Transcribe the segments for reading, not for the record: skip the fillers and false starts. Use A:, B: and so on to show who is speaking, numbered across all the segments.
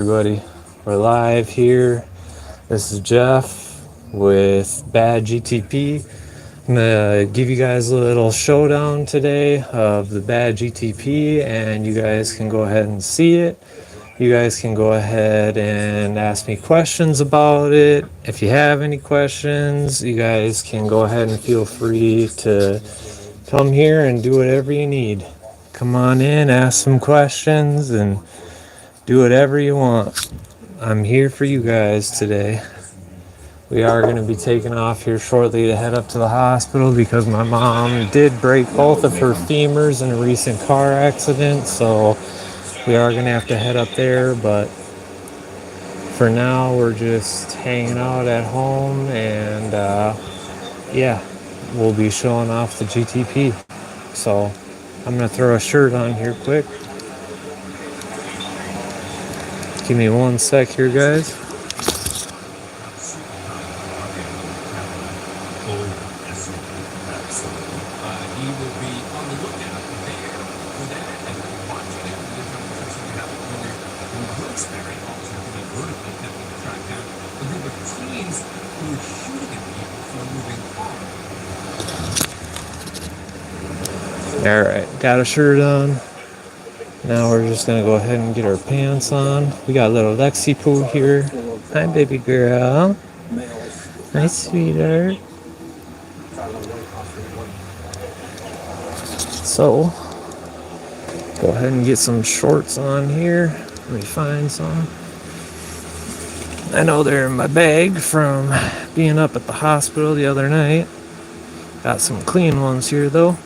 A: Everybody, we're live here. This is Jeff with BAD GTP. I'm gonna give you guys a little showdown today of the BAD GTP, and you guys can go ahead and see it. You guys can go ahead and ask me questions about it. If you have any questions, you guys can go ahead and feel free to come here and do whatever you need. Come on in, ask some questions, and do whatever you want. I'm here for you guys today. We are going to be taking off here shortly to head up to the hospital because my mom did break both of her femurs in a recent car accident, so we are going to have to head up there. But for now, we're just hanging out at home, and yeah, we'll be showing off the GTP. So I'm going to throw a shirt on here quick. Give me one sec here, guys. All right, got a shirt on. Now we're just gonna go ahead and get our pants on. We got little Lexi Poo here. Hi, baby girl. Hi, sweetheart. So, go ahead and get some shorts on here. Let me find some. I know they're in my bag from being up at the hospital the other night. Got some clean ones here though.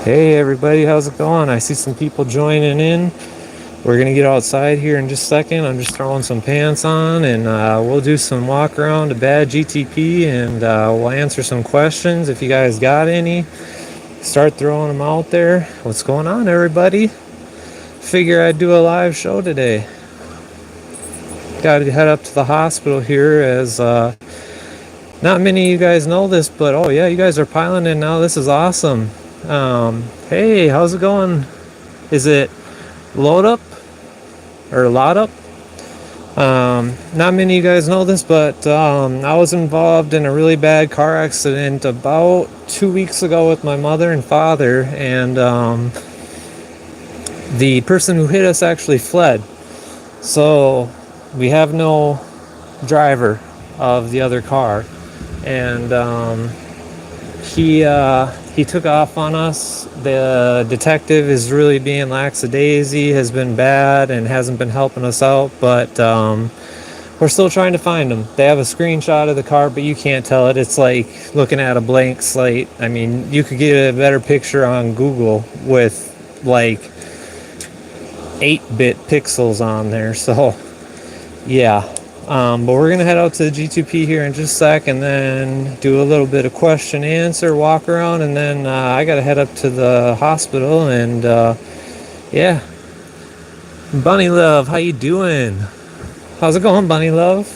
A: Hey everybody, how's it going? I see some people joining in. We're gonna get outside here in just a second. I'm just throwing some pants on, and we'll do some walk around to BAD GTP, and we'll answer some questions if you guys got any. Start throwing them out there. What's going on, everybody? Figure I'd do a live show today. Got to head up to the hospital here, as not many of you guys know this, but oh yeah, you guys are piling in now. This is awesome. Hey, how's it going? Is it load up or lot up? Not many of you guys know this, but I was involved in a really bad car accident about 2 weeks ago with my mother and father, and the person who hit us actually fled. So we have no driver of the other car, and he took off on us. The detective is really being lackadaisy, has been bad, and hasn't been helping us out, but we're still trying to find him. They have a screenshot of the car, but you can't tell it. It's like looking at a blank slate. I mean, you could get a better picture on Google with like 8-bit pixels on there. So yeah. But we're going to head out to the GTP here in just a sec, and then do a little bit of question answer, walk around, and then I got to head up to the hospital, and yeah. Bunny Love, how you doing? How's it going, Bunny Love?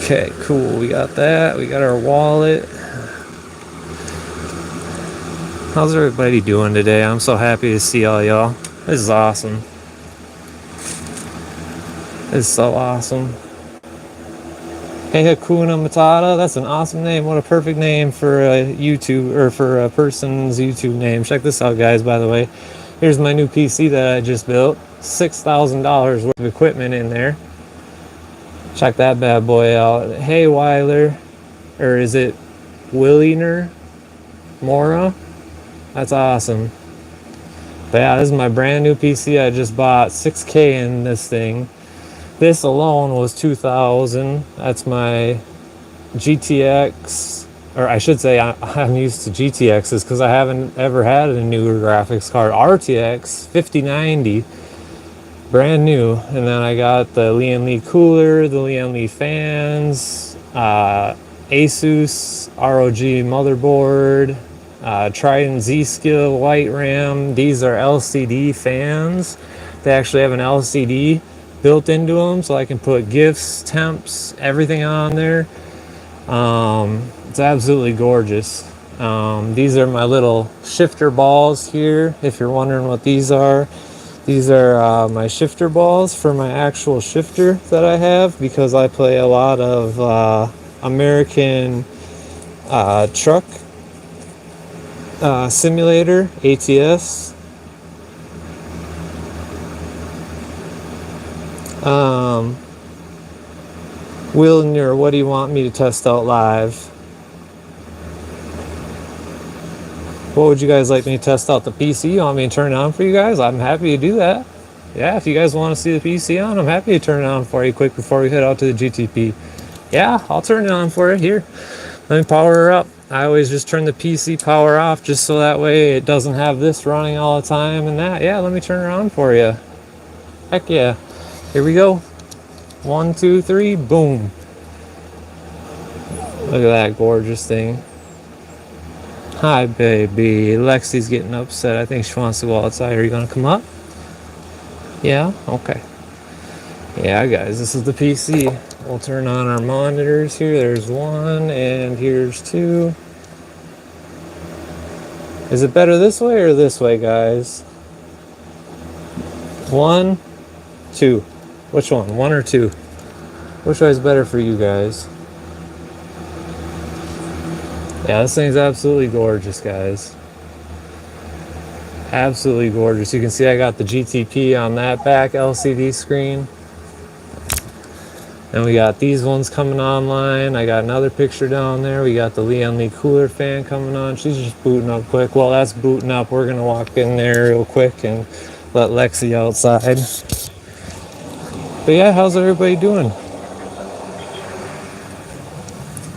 A: Okay, cool. We got that. We got our wallet. How's everybody doing today? I'm so happy to see all y'all. This is awesome. This is so awesome. Hey, Hakuna Matata, that's an awesome name. What a perfect name for a YouTube, or for a person's YouTube name. Check this out, guys, by the way. Here's my new PC that I just built. $6,000 worth of equipment in there. Check that bad boy out. Hey, Weiler, or is it Williner Mora? That's awesome. But yeah, this is my brand new PC. I just bought $6K in this thing. This alone was $2,000. That's my GTX, or I should say I'm used to GTXs because I haven't ever had a newer graphics card. RTX 5090, brand new. And then I got the Lian Li cooler, the Lian Li fans, Asus ROG motherboard, Trident Z-Skill white RAM. These are LCD fans. They actually have an LCD built into them, so I can put GIFs, temps, everything on there. It's absolutely gorgeous. These are my little shifter balls here, if you're wondering what these are. These are my shifter balls for my actual shifter that I have, because I play a lot of American truck simulator, ATS. Wilner, what do you want me to test out live? What would you guys like me to test out? The PC? You want me to turn it on for you guys? I'm happy to do that. Yeah, if you guys want to see the PC on, I'm happy to turn it on for you quick before we head out to the GTP. Yeah, I'll turn it on for you. Here, let me power her up. I always just turn the PC power off just so that way it doesn't have this running all the time and that. Yeah, let me turn it on for you. Heck yeah. Here we go. 1, 2, 3, boom. Look at that gorgeous thing. Hi, baby. Lexi's getting upset. I think she wants to go outside. Are you going to come up? Yeah? Okay. Yeah, guys, this is the PC. We'll turn on our monitors here. There's one, and here's two. Is it better this way or this way, guys? 1, 2. Which one? 1 or 2? Which way is better for you guys? Yeah, this thing's absolutely gorgeous, guys. Absolutely gorgeous. You can see I got the GTP on that back LCD screen. And we got these ones coming online. I got another picture down there. We got the Lian Li cooler fan coming on. She's just booting up quick. Well, that's booting up. We're gonna walk in there real quick and let Lexi outside. But yeah, how's everybody doing?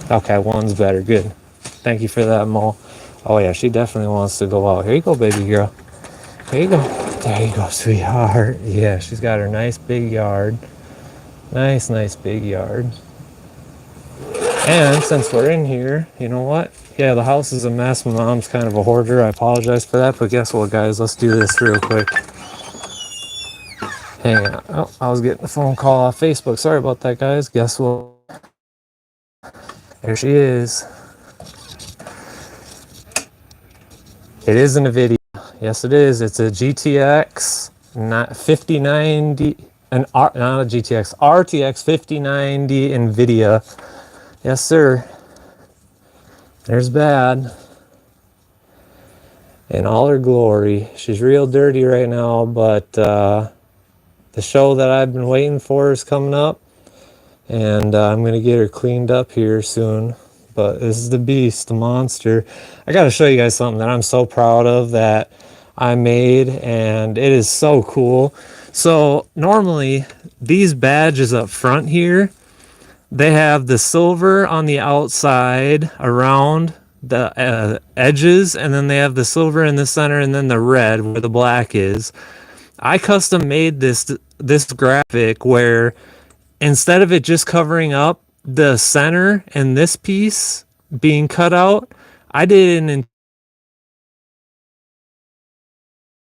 A: Okay, one's better. Good. Thank you for that, Mo. Oh yeah, she definitely wants to go out. Here you go, baby girl. Here you go. There you go, sweetheart. Yeah, she's got her nice big yard. Nice big yard. And since we're in here, you know what? Yeah, the house is a mess. My mom's kind of a hoarder. I apologize for that. But guess what, guys? Let's do this real quick. Hang on. Oh, I was getting a phone call off Facebook. Sorry about that, guys. Guess what? There she is. It is an NVIDIA. Yes, it is. It's a GTX 5090, not a GTX, RTX 5090 NVIDIA. Yes, sir. There's Bad in all her glory. She's real dirty right now, but the show that I've been waiting for is coming up, and I'm going to get her cleaned up here soon. But this is the beast, the monster. I got to show you guys something that I'm so proud of that I made, and it is so cool. So normally these badges up front here, they have the silver on the outside around the edges, and then they have the silver in the center, and then the red where the black is. I custom made this graphic where instead of it just covering up the center and this piece being cut out, I did an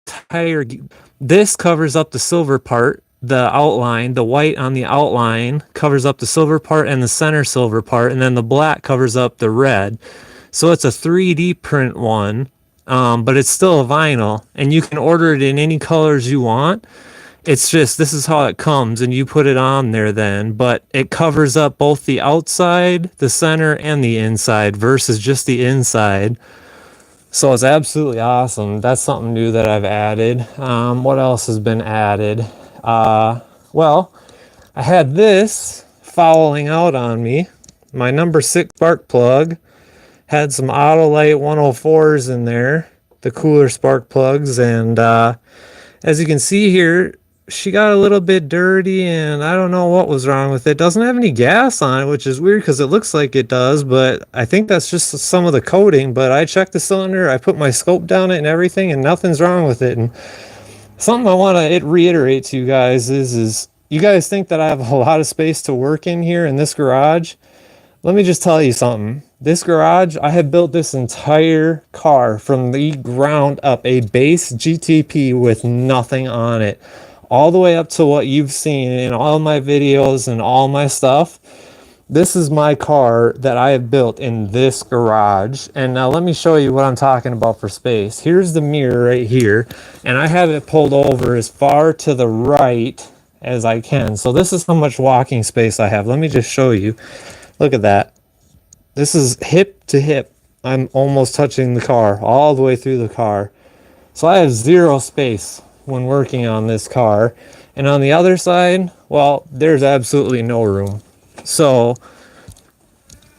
A: entire, this covers up the silver part, the outline, the white on the outline covers up the silver part and the center silver part, and then the black covers up the red. So it's a 3D print one, but it's still a vinyl, and you can order it in any colors you want. It's just, this is how it comes, and you put it on there then, but it covers up both the outside, the center, and the inside versus just the inside. So it's absolutely awesome. That's something new that I've added. What else has been added? Well, I had this fouling out on me. My number 6 spark plug had some Autolite 104s in there, the cooler spark plugs, and as you can see here, she got a little bit dirty, and I don't know what was wrong with it. Doesn't have any gas on it, which is weird because it looks like it does, but I think that's just some of the coating. But I checked the cylinder, I put my scope down it and everything, and nothing's wrong with it. And something I want to reiterate to you guys is you guys think that I have a lot of space to work in here in this garage. Let me just tell you something. This garage, I have built this entire car from the ground up, a base GTP with nothing on it, all the way up to what you've seen in all my videos and all my stuff. This is my car that I have built in this garage. And now let me show you what I'm talking about for space. Here's the mirror right here, and I have it pulled over as far to the right as I can. So this is how much walking space I have. Let me just show you. Look at that. This is hip to hip. I'm almost touching the car, all the way through the car. So I have zero space when working on this car. And on the other side, well, there's absolutely no room. So,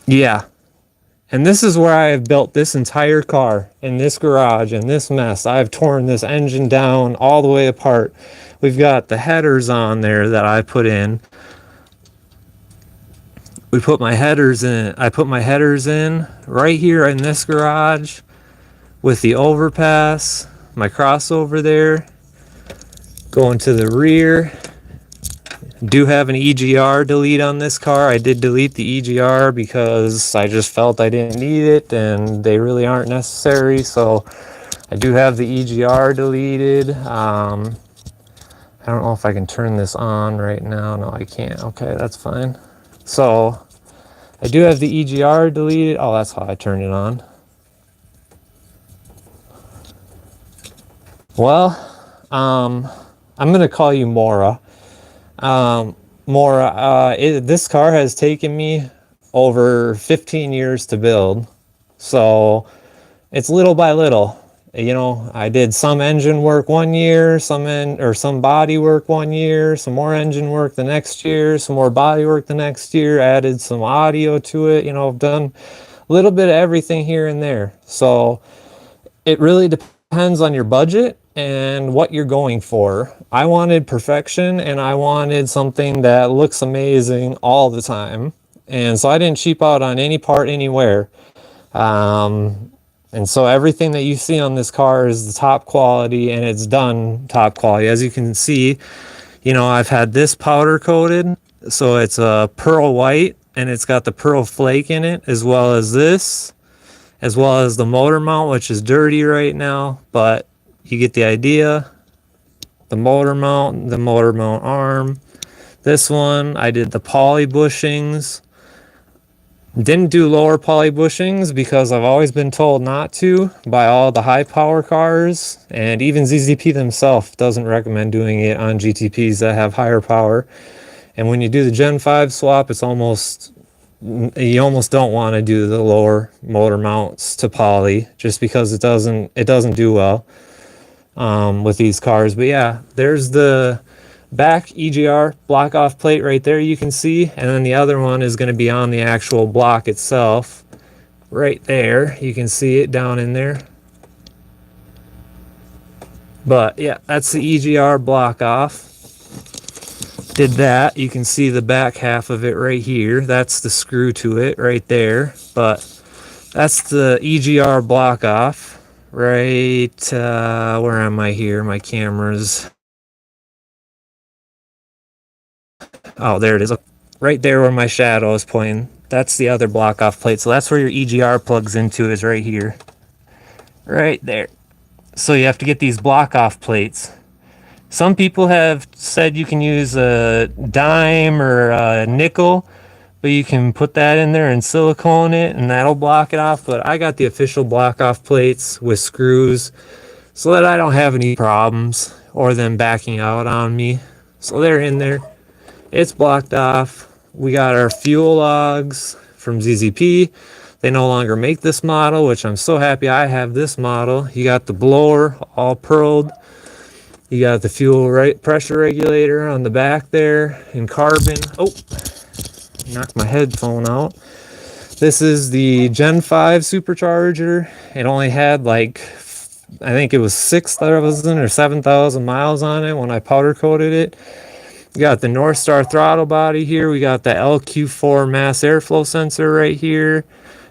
A: yeah. And this is where I have built this entire car, in this garage, in this mess. I've torn this engine down all the way apart. We've got the headers on there that I put in. We put my headers in. I put my headers in right here in this garage with the overpass, my crossover there, going to the rear. Do have an EGR delete on this car. I did delete the EGR because I just felt I didn't need it and they really aren't necessary. So I do have the EGR deleted. I don't know if I can turn this on right now. No, I can't. Okay, that's fine. So I do have the EGR deleted. Oh, that's how I turned it on. Well, I'm gonna call you Mora. This car has taken me over 15 years to build, so it's little by little. You know, I did some engine work one year, some body work one year, some more engine work the next year, some more body work the next year, added some audio to it. You know, I've done a little bit of everything here and there. So it really depends on your budget and what you're going for. I wanted perfection, and I wanted something that looks amazing all the time. And so I didn't cheap out on any part anywhere. And so everything that you see on this car is the top quality, and it's done top quality. As you can see, you know, I've had this powder coated, so it's a pearl white, and it's got the pearl flake in it, as well as this, as well as the motor mount, which is dirty right now, but you get the idea. The motor mount arm. This one, I did the poly bushings. Didn't do lower poly bushings because I've always been told not to by all the high power cars, and even ZZP themselves doesn't recommend doing it on GTPs that have higher power. And when you do the Gen 5 swap, you almost don't want to do the lower motor mounts to poly just because it doesn't do well with these cars. But yeah, there's the back EGR block off plate right there, you can see, and then the other one is going to be on the actual block itself right there. You can see it down in there. But yeah, that's the EGR block off. Did that. You can see the back half of it right here. That's the screw to it right there. But that's the EGR block off right where am I here? My camera's, oh, there it is. Right there where my shadow is pointing. That's the other block off plate. So that's where your EGR plugs into, is right here. Right there. So you have to get these block off plates. Some people have said you can use a dime or a nickel, but you can put that in there and silicone it and that'll block it off. But I got the official block off plates with screws so that I don't have any problems or them backing out on me. So they're in there. It's blocked off. We got our fuel logs from ZZP. They no longer make this model, which I'm so happy I have this model. You got the blower all pearled. You got the fuel pressure regulator on the back there in carbon. Oh, knocked my headphone out. This is the Gen 5 supercharger. It only had like I think it was 6,000 or 7,000 miles on it when I powder coated it. We got the North Star throttle body here. We got the LQ4 mass airflow sensor right here,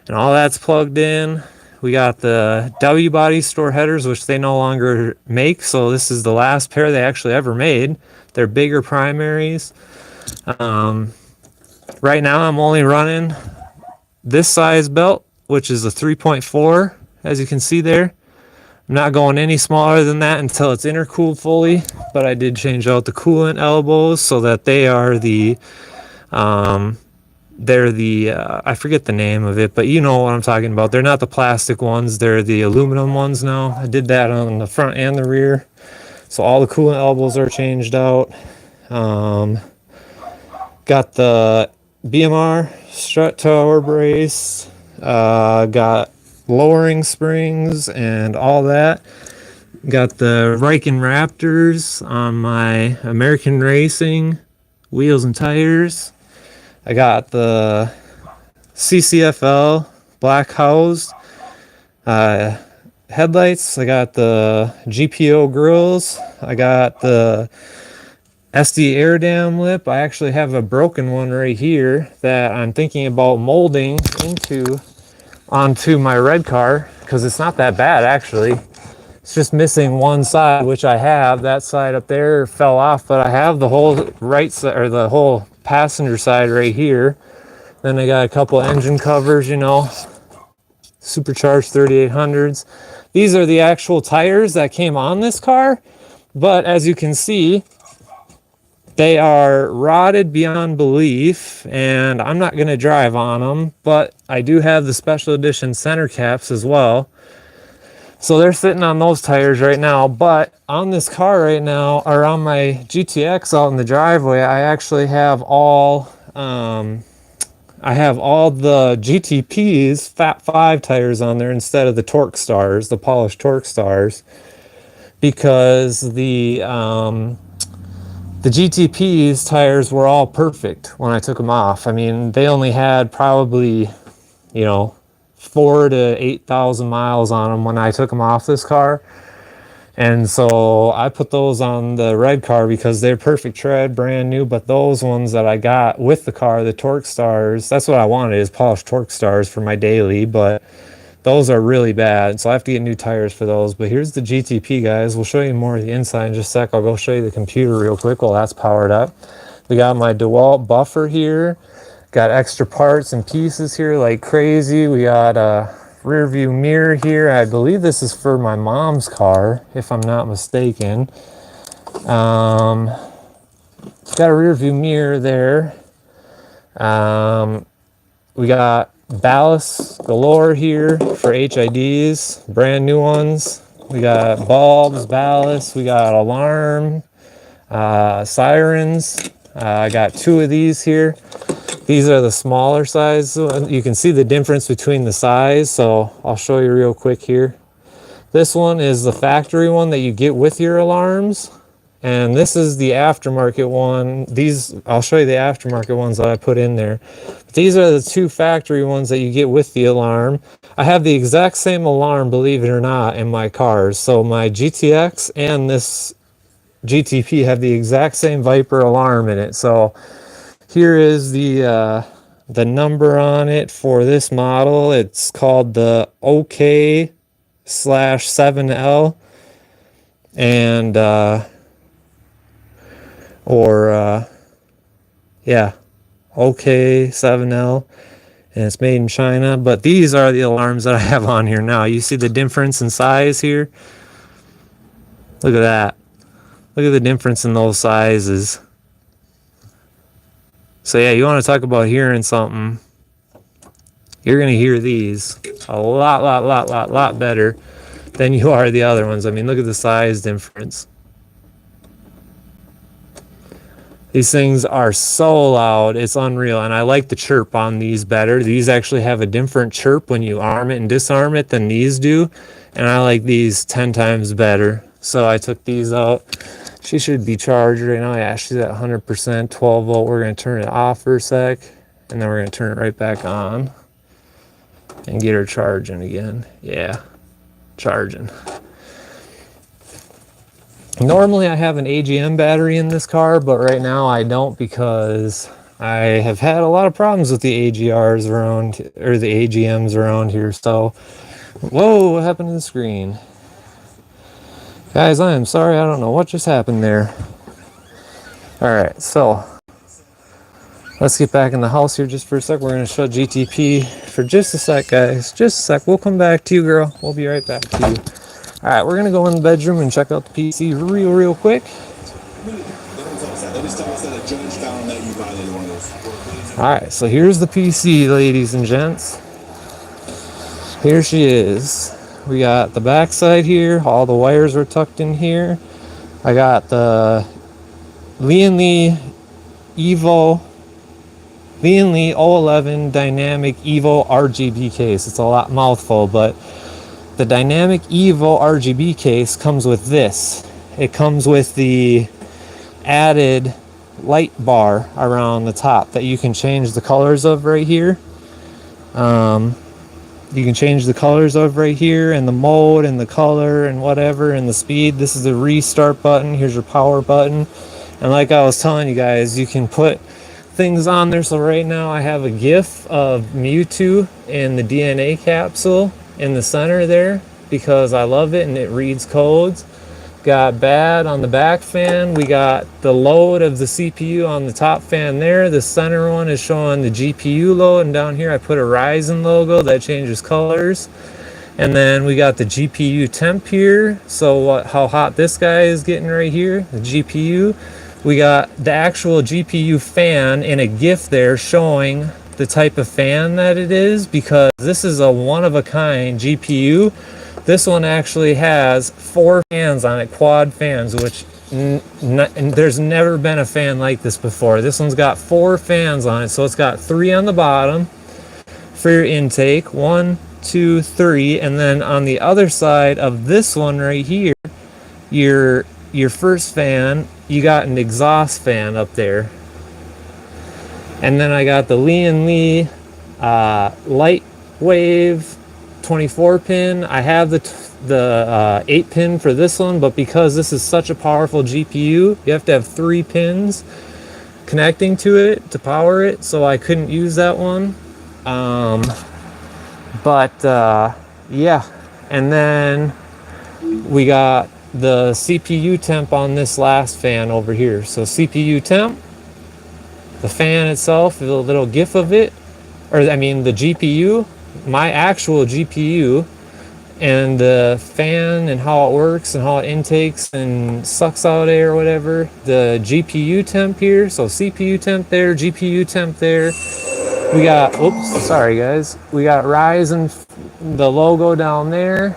A: and all that's plugged in. We got the W body store headers, which they no longer make, so this is the last pair they actually ever made. They're bigger primaries. Right now I'm only running this size belt, which is a 3.4, as you can see there. I'm not going any smaller than that until it's intercooled fully, but I did change out the coolant elbows so that they are the I forget the name of it, but you know what I'm talking about. They're not the plastic ones, they're the aluminum ones now. I did that on the front and the rear, so all the coolant elbows are changed out. Got the BMR strut tower brace, got lowering springs and all that. Got the Riken Raptors on my American Racing wheels and tires. I got the CCFL black housed headlights. I got the GPO grills. I got the SD air dam lip. I actually have a broken one right here that I'm thinking about molding onto my red car, because it's not that bad actually. It's just missing one side, which I have. That side up there fell off, but I have the whole right side, or the whole passenger side right here. Then I got a couple engine covers, you know, supercharged 3800s. These are the actual tires that came on this car, but as you can see, they are rotted beyond belief, and I'm not going to drive on them, but I do have the special edition center caps as well. So they're sitting on those tires right now, but on this car right now, or on my GTX out in the driveway, I actually have all the GTP's Fat 5 tires on there instead of the Torque Stars, the polished Torque Stars, because the GTP's tires were all perfect when I took them off. I mean, they only had probably, 4 to 8,000 miles on them when I took them off this car. And so I put those on the red car because they're perfect tread, brand new. But those ones that I got with the car, the Torque Stars, that's what I wanted, is polished Torque Stars for my daily. But those are really bad, so I have to get new tires for those. But here's the GTP, guys. We'll show you more of the inside in just a sec. I'll go show you the computer real quick while that's powered up. We got my DeWalt buffer here. Got extra parts and pieces here like crazy. We got a rear view mirror here. I believe this is for my mom's car, if I'm not mistaken. Got a rear view mirror there. We got ballast galore here for HIDs, brand new ones. We got bulbs, ballast, we got alarm, sirens. I got 2 of these here. These are the smaller size. You can see the difference between the size, so I'll show you real quick here. This one is the factory one that you get with your alarms, and this is the aftermarket one. I'll show you the aftermarket ones that I put in there. But these are the 2 factory ones that you get with the alarm. I have the exact same alarm, believe it or not, in my cars. So my GTX and this GTP have the exact same Viper alarm in it. So here is the number on it for this model. It's called the OK/7L, and OK7L, and it's made in China. But these are the alarms that I have on here now. You see the difference in size here? Look at that. Look at the difference in those sizes. So yeah, you want to talk about hearing something, you're going to hear these a lot better than you are the other ones. I mean, look at the size difference. These things are so loud, it's unreal, and I like the chirp on these better. These actually have a different chirp when you arm it and disarm it than these do, and I like these 10 times better. So I took these out. She should be charged right now. Yeah, she's at 100%, 12 volt. We're going to turn it off for a sec, and then we're going to turn it right back on and get her charging again. Yeah, charging. Normally I have an AGM battery in this car, but right now I don't because I have had a lot of problems with the AGRs around, or the AGMs around here. So, whoa, what happened to the screen? Guys, I am sorry, I don't know what just happened there. Alright, so let's get back in the house here just for a sec. We're going to shut GTP for just a sec, guys. Just a sec. We'll come back to you, girl. We'll be right back to you. Alright, we're going to go in the bedroom and check out the PC real quick. Alright, so here's the PC, ladies and gents. Here she is. We got the back side here. All the wires are tucked in here. I got the Lee Evo 011 Dynamic Evo RGB case. It's a lot mouthful, but the Dynamic Evo RGB case comes with this. It comes with the added light bar around the top that you can change the colors of right here. You can change the colors of right here, and the mode and the color and whatever and the speed. This is the restart button. Here's your power button. And like I was telling you guys, you can put things on there. So right now I have a GIF of Mewtwo in the DNA capsule in the center there because I love it and it reads codes. Got BAD on the back fan. We got the load of the CPU on the top fan there. The center one is showing the GPU load, and down here I put a Ryzen logo that changes colors. And then we got the GPU temp here, so how hot this guy is getting right here, the GPU. We got the actual GPU fan in a GIF there showing the type of fan that it is, because this is a one-of-a-kind GPU. This one actually has 4 fans on it, quad fans, which there's never been a fan like this before. This one's got 4 fans on it, so it's got 3 on the bottom for your intake, 1, 2, 3, and then on the other side of this one right here, your first fan, you got an exhaust fan up there. And then I got the Lee light wave 24 pin. I have the 8 pin for this one, but because this is such a powerful GPU, you have to have 3 pins connecting to it to power it, so I couldn't use that one. Yeah, and then we got the CPU temp on this last fan over here. So CPU temp, the fan itself, a little GIF of it, or I mean the GPU, my actual GPU, and the fan and how it works and how it intakes and sucks out air or whatever. The GPU temp here, so CPU temp there, GPU temp there. We got, oops, sorry guys. We got Ryzen, the logo down there.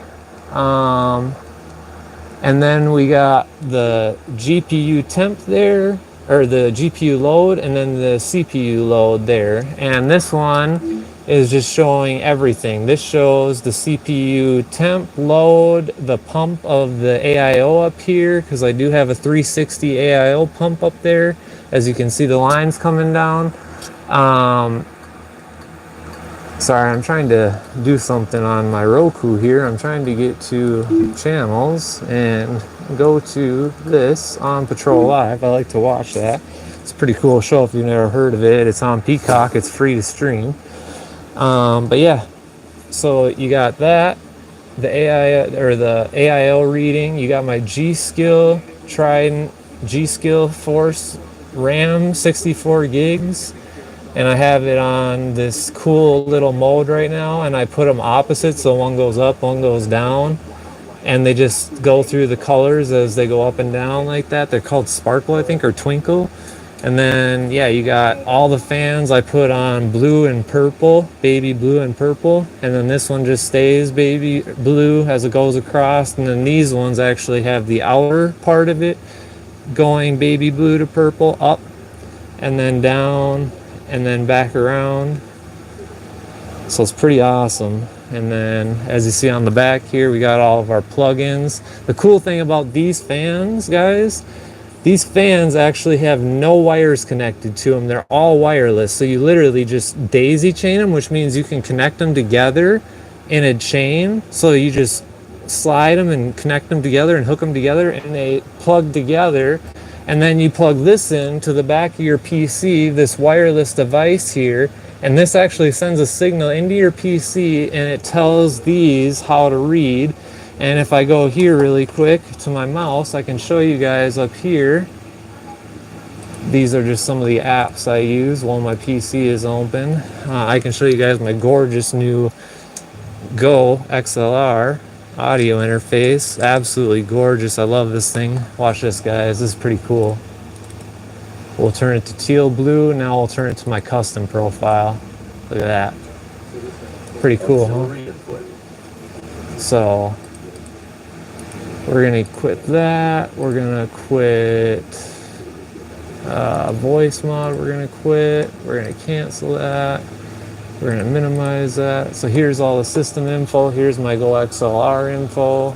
A: And then we got the GPU temp there, or the GPU load, and then the CPU load there. And this one is just showing everything. This shows the CPU temp load, the pump of the AIO up here, because I do have a 360 AIO pump up there. As you can see, the lines coming down. Sorry, I'm trying to do something on my Roku here. I'm trying to get to channels and go to this on Patrol Live. I like to watch that. It's a pretty cool show if you've never heard of it. It's on Peacock. It's free to stream. But yeah, so you got that, the AI or the AIO reading. You got my G-Skill Trident G-Skill Force RAM 64 gigs. And I have it on this cool little mode right now, and I put them opposite, so one goes up, one goes down, and they just go through the colors as they go up and down like that. They're called Sparkle, I think, or Twinkle. And then, yeah, you got all the fans I put on blue and purple, baby blue and purple, and then this one just stays baby blue as it goes across, and then these ones actually have the outer part of it going baby blue to purple, up, and then down, and then back around. So it's pretty awesome. And then as you see on the back here, we got all of our plugins. The cool thing about these fans, guys, these fans actually have no wires connected to them. They're all wireless. So you literally just daisy chain them, which means you can connect them together in a chain. So you just slide them and connect them together and hook them together, and they plug together. And then you plug this into the back of your PC, this wireless device here, and this actually sends a signal into your PC, and it tells these how to read. And if I go here really quick to my mouse, I can show you guys up here. These are just some of the apps I use while my PC is open. I can show you guys my gorgeous new Go XLR audio interface. Absolutely gorgeous. I love this thing. Watch this, guys. This is pretty cool. We'll turn it to teal blue. Now we'll turn it to my custom profile. Look at that. Pretty cool, huh? So we're gonna quit that. We're gonna quit voice mod. We're gonna quit. We're gonna cancel that. We're gonna minimize that. So here's all the system info. Here's my Go XLR info.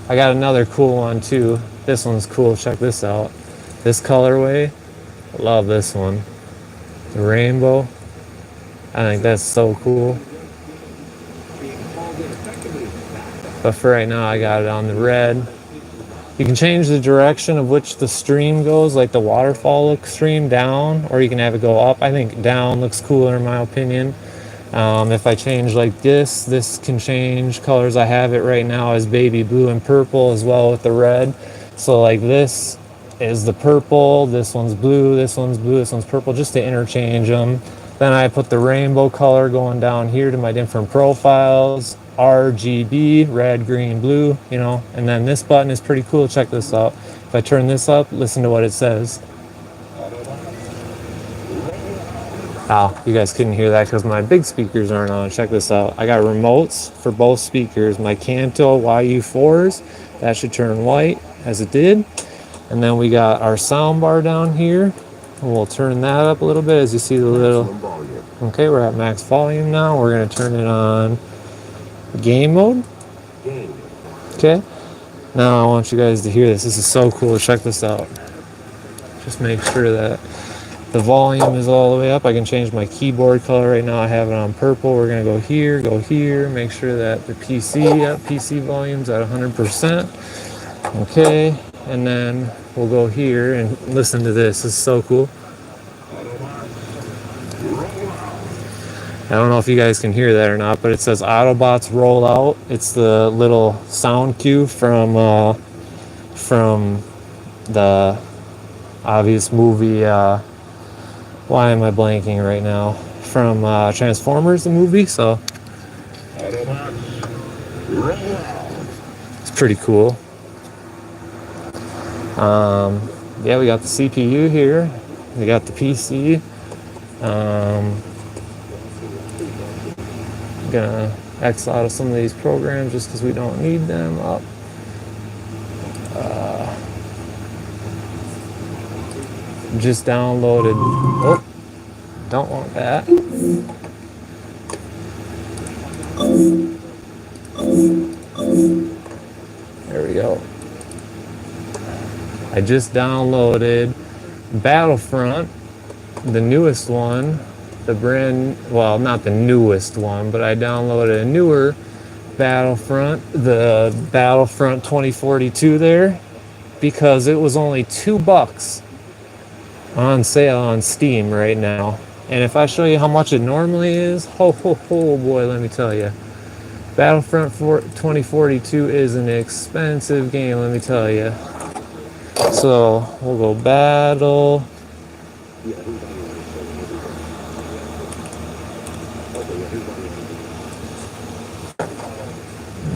A: I got another cool one too. This one's cool. Check this out. This colorway. Love this one. The rainbow. I think that's so cool. But for right now, I got it on the red. You can change the direction of which the stream goes, like the waterfall looks stream down, or you can have it go up. I think down looks cooler in my opinion. If I change like this can change colors. I have it right now as baby blue and purple as well with the red. So like this is the purple, this one's blue, this one's blue, this one's purple, just to interchange them. Then I put the rainbow color going down here to my different profiles. RGB, red, green, blue, you know, and then this button is pretty cool. Check this out. If I turn this up, listen to what it says. Oh, you guys couldn't hear that because my big speakers aren't on. Check this out. I got remotes for both speakers. My Kanto YU4s, that should turn white as it did. And then we got our sound bar down here. And we'll turn that up a little bit as you see the little... Okay, we're at max volume now. We're going to turn it on game mode. Okay. Now I want you guys to hear this. This is so cool. Check this out. Just make sure that the volume is all the way up. I can change my keyboard color. Right now I have it on purple. We're going to go here. Make sure that the PC volume's at 100%. Okay. And then we'll go here and listen to this. This is so cool. I don't know if you guys can hear that or not, but it says Autobots roll out. It's the little sound cue from the obvious movie. Why am I blanking right now? From Transformers, the movie. So it's pretty cool. Yeah, we got the CPU here. We got the PC. Gonna X out of some of these programs just because we don't need them up. Just downloaded. Oh, don't want that. There we go. I just downloaded Battlefront, the newest one. Well, not the newest one, but I downloaded a newer Battlefront, the Battlefront 2042 there, because it was only $2 on sale on Steam right now. And if I show you how much it normally is, ho boy, let me tell you. Battlefront 2042 is an expensive game, let me tell you. So we'll go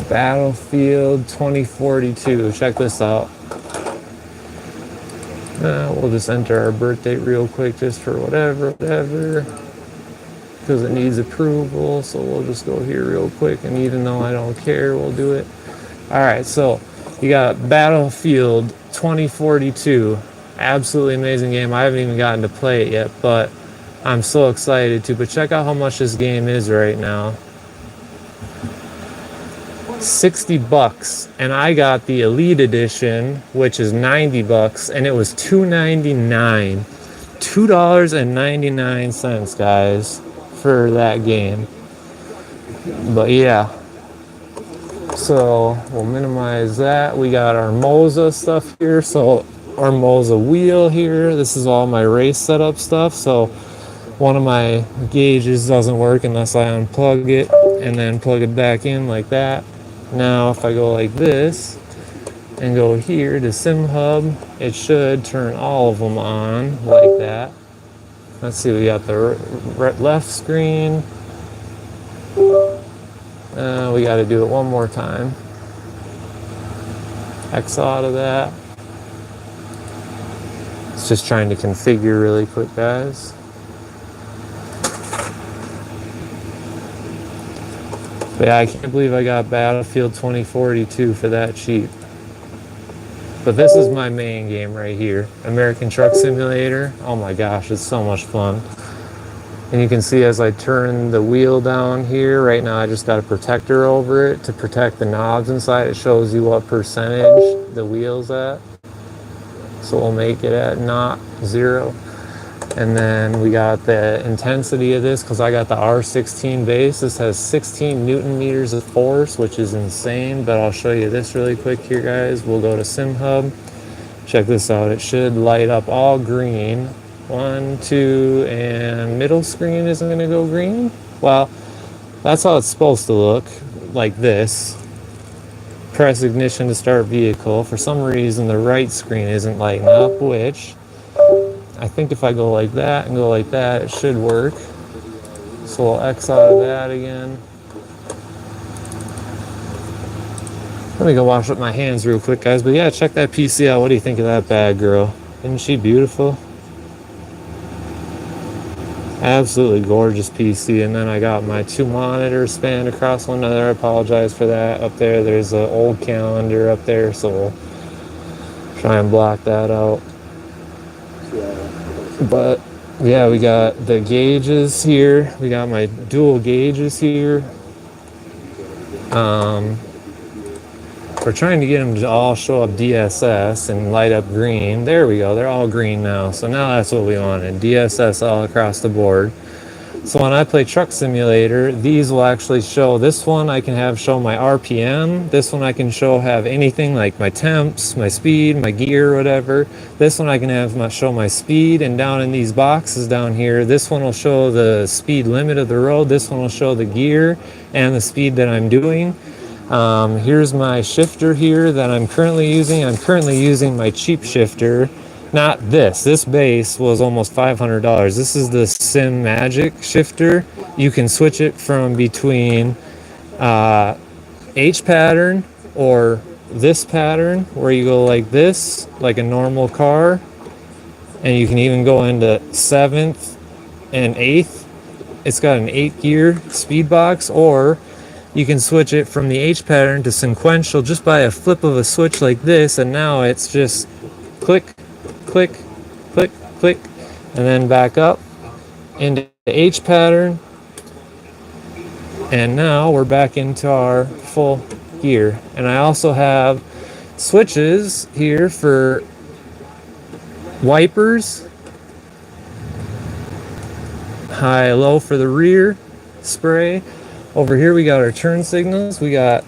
A: Battlefield 2042. Check this out. We'll just enter our birth date real quick just for whatever, because it needs approval. So we'll just go here real quick, and even though I don't care, we'll do it. All right, so you got Battlefield 2042. Absolutely amazing game. I haven't even gotten to play it yet, but I'm so excited to. But check out how much this game is right now. $60, and I got the Elite Edition, which is $90, and it was $2.99. $2.99, guys, for that game. But yeah, So we'll minimize that. We got our Moza stuff here. So our Moza wheel here. This is all my race setup stuff. So one of my gauges doesn't work unless I unplug it and then plug it back in like that. Now if I go like this and go here to Sim Hub, it should turn all of them on like that. Let's see, we got the left screen. We got to do it one more time. X out of that. It's just trying to configure really quick, guys. But yeah, I can't believe I got Battlefield 2042 for that cheap. But this is my main game right here. American Truck Simulator. Oh my gosh, it's so much fun. And you can see as I turn the wheel down here, right now I just got a protector over it to protect the knobs inside. It shows you what percentage the wheel's at. So we'll make it at not 0. And then we got the intensity of this because I got the R16 base. This has 16 Newton meters of force, which is insane. But I'll show you this really quick here, guys. We'll go to Sim Hub. Check this out. It should light up all green. 1, 2, and middle screen isn't going to go green. Well, that's how it's supposed to look, like this. Press ignition to start vehicle. For some reason, the right screen isn't lighting up, which I think if I go like that and go like that, it should work. So we'll X out of that again. Let me go wash up my hands real quick, guys. But yeah, check that PC out. What do you think of that bad girl? Isn't she beautiful? Absolutely gorgeous PC. And then I got my 2 monitors spanned across one another. I apologize for that. Up there, there's an old calendar up there, so we'll try and block that out. But yeah, we got the gauges here. We got my dual gauges here. We're trying to get them to all show up DSS and light up green. There we go. They're all green now. So now that's what we wanted. DSS all across the board. So when I play Truck Simulator, these will actually show. This one I can have show my RPM. This one I can have anything like my temps, my speed, my gear, whatever. This one I can have show my speed. And down in these boxes down here, this one will show the speed limit of the road. This one will show the gear and the speed that I'm doing. Here's my shifter here that I'm currently using. I'm currently using my cheap shifter. Not this. This base was almost $500. This is the Sim Magic shifter. You can switch it from between H pattern or this pattern where you go like this, like a normal car. And you can even go into 7th and 8th. It's got an 8-gear speed box, or you can switch it from the H pattern to sequential just by a flip of a switch like this, and now it's just click, click, click, click, and then back up into the H pattern. And now we're back into our full gear. And I also have switches here for wipers, high, low for the rear spray. Over here we got our turn signals. We got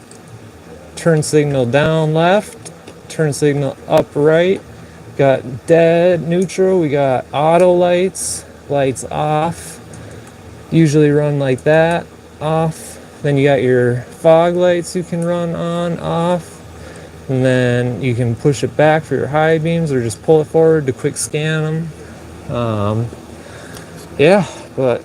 A: turn signal down left, turn signal up right. Got dead, neutral. We got auto lights, lights off. Usually run like that, off. Then you got your fog lights you can run on, off. And then you can push it back for your high beams or just pull it forward to quick scan them. Yeah, but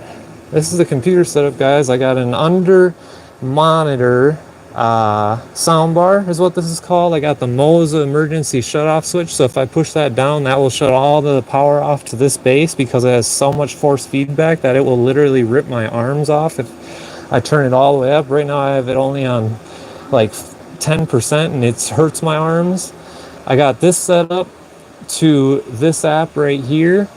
A: this is the computer setup, guys. I got an under monitor soundbar is what this is called. I got the Moza emergency shutoff switch. So if I push that down, that will shut all the power off to this base because it has so much force feedback that it will literally rip my arms off if I turn it all the way up. Right now I have it only on like 10% and it hurts my arms. I got this set up to this app right here,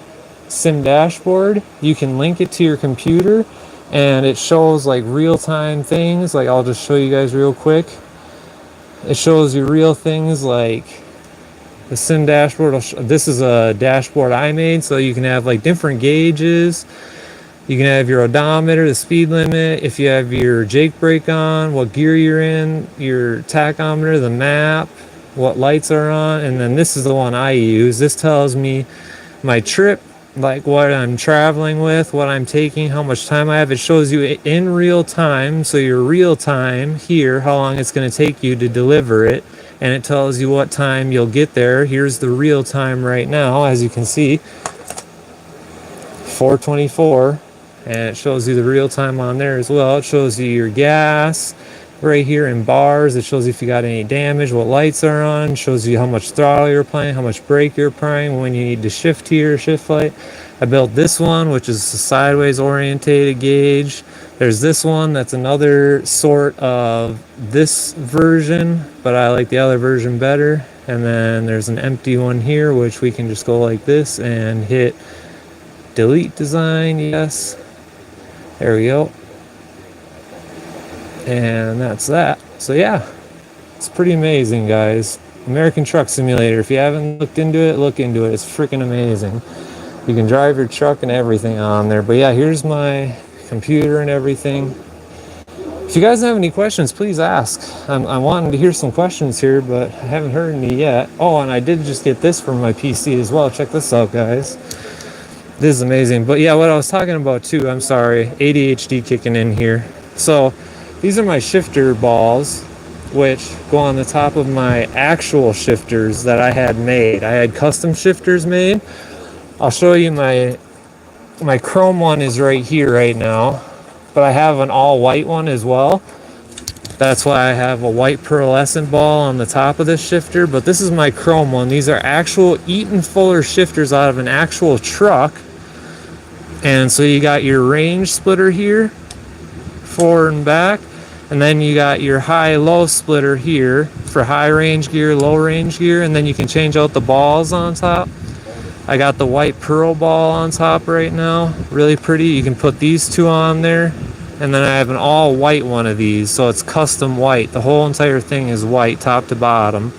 A: Sim Dashboard. You can link it to your computer and it shows like real-time things. Like I'll just show you guys real quick. It shows you real things like the Sim Dashboard. This is a dashboard I made, so you can have like different gauges. You can have your odometer, the speed limit, if you have your Jake brake on, what gear you're in, your tachometer, the map, what lights are on, and then this is the one I use. This tells me my trip, like what I'm traveling with, what I'm taking, how much time I have. It shows you in real time, so your real time here, how long it's going to take you to deliver it, and it tells you what time you'll get there. Here's the real time right now, as you can see, 4:24, and it shows you the real time on there as well. It shows you your gas right here in bars. It shows you if you got any damage, what lights are on. It shows you how much throttle you're applying, how much brake you're applying, when you need to shift here, shift light. I built this one, which is a sideways orientated gauge. There's this one that's another sort of this version, but I like the other version better. And then there's an empty one here, which we can just go like this and hit delete design. Yes, there we go. And that's that. So yeah, it's pretty amazing, guys. American Truck Simulator. If you haven't looked into it, look into it. It's freaking amazing. You can drive your truck and everything on there. But yeah, here's my computer and everything. If you guys have any questions, please ask. I'm wanting to hear some questions here, but I haven't heard any yet. Oh, and I did just get this from my PC as well. Check this out, guys. This is amazing. But yeah, what I was talking about too, I'm sorry, ADHD kicking in here. So these are my shifter balls, which go on the top of my actual shifters that I had made. I had custom shifters made. I'll show you my chrome one is right here right now, but I have an all white one as well. That's why I have a white pearlescent ball on the top of this shifter, but this is my chrome one. These are actual Eaton Fuller shifters out of an actual truck. And so you got your range splitter here, forward and back, and then you got your high-low splitter here for high range gear, low range gear, and then you can change out the balls on top. I got the white pearl ball on top right now, really pretty. You can put these two on there, and then I have an all white one of these, so it's custom white. The whole entire thing is white, top to bottom,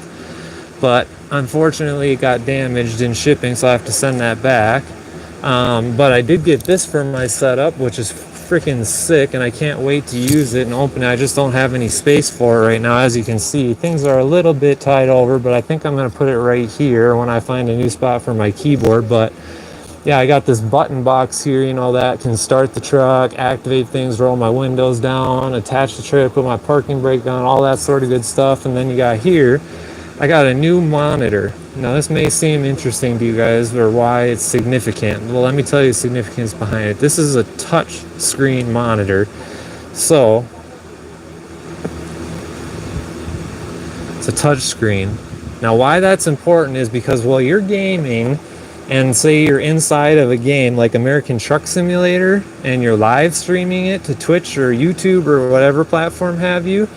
A: but unfortunately it got damaged in shipping, so I have to send that back. But I did get this for my setup, which is freaking sick, and I can't wait to use it and open it. I just don't have any space for it right now. As you can see, things are a little bit tied over, but I think I'm going to put it right here when I find a new spot for my keyboard. But yeah, I got this button box here, you know, that can start the truck, activate things, roll my windows down, attach the trailer, put my parking brake on, all that sort of good stuff. And then you got here, I got a new monitor. Now this may seem interesting to you guys, or why it's significant. Well, let me tell you the significance behind it. This is a touch screen monitor. So it's a touch screen. Now why that's important is because while you're gaming, and say you're inside of a game like American Truck Simulator, and you're live streaming it to Twitch or YouTube or whatever platform have you,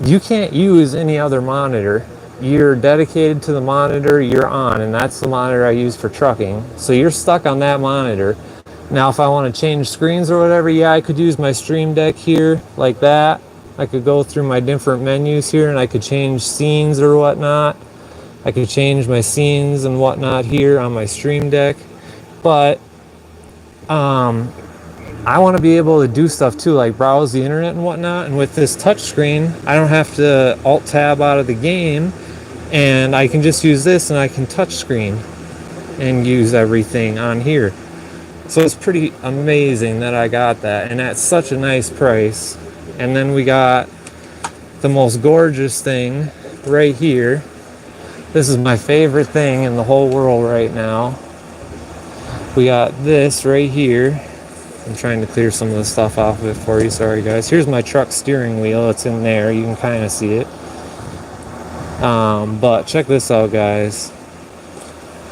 A: you can't use any other monitor. You're dedicated to the monitor you're on, and that's the monitor I use for trucking. So you're stuck on that monitor. Now if I want to change screens or whatever, yeah, I could use my Stream Deck here like that. I could go through my different menus here and I could change scenes or whatnot. I could change my scenes and whatnot here on my Stream Deck. But I want to be able to do stuff too, like browse the internet and whatnot. And with this touch screen, I don't have to alt tab out of the game, and I can just use this and I can touch screen and use everything on here. So it's pretty amazing that I got that, and at such a nice price. And then we got the most gorgeous thing right here. This is my favorite thing in the whole world right now. We got this right here. I'm trying to clear some of the stuff off of it for you. Sorry, guys. Here's my truck steering wheel. It's in there. You can kind of see it. But check this out, guys.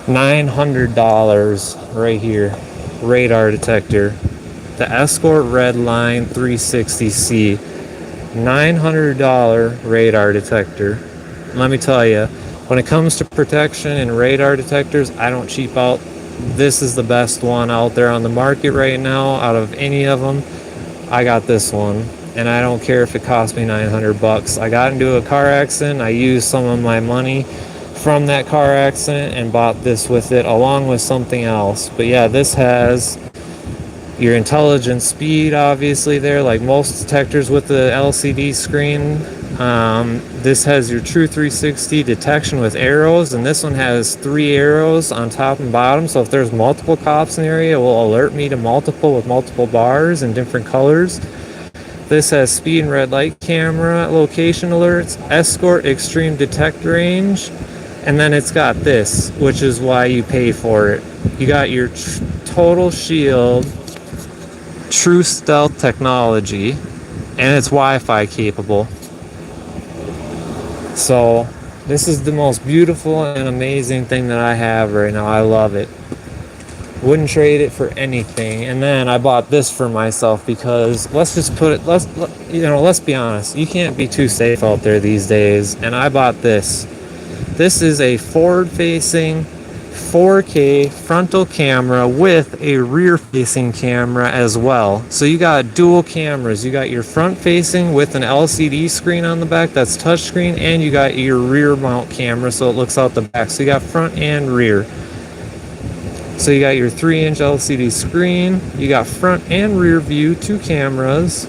A: $900 right here. Radar detector. The Escort Redline 360C. $900 radar detector. Let me tell you, when it comes to protection and radar detectors, I don't cheap out. This is the best one out there on the market right now. Out of any of them, I got this one, and I don't care if it cost me $900. I got into a car accident. I used some of my money from that car accident and bought this with it, along with something else. But yeah, this has Your intelligent speed, obviously, there, like most detectors with the LCD screen. This has your true 360 detection with arrows, and this one has 3 arrows on top and bottom. So if there's multiple cops in the area, it will alert me to multiple with multiple bars and different colors. This has speed and red light camera, location alerts, escort, extreme detect range, and then it's got this, which is why you pay for it. You got your total shield, true stealth technology, and it's Wi-Fi capable. So this is the most beautiful and amazing thing that I have right now. I love it. Wouldn't trade it for anything. And then I bought this for myself because let's be honest, you can't be too safe out there these days. And I bought this. This is a forward-facing 4K frontal camera with a rear-facing camera as well. So you got dual cameras. You got your front-facing with an LCD screen on the back that's touchscreen, and you got your rear mount camera so it looks out the back. So you got front and rear. So you got your 3-inch LCD screen. You got front and rear view, 2 cameras.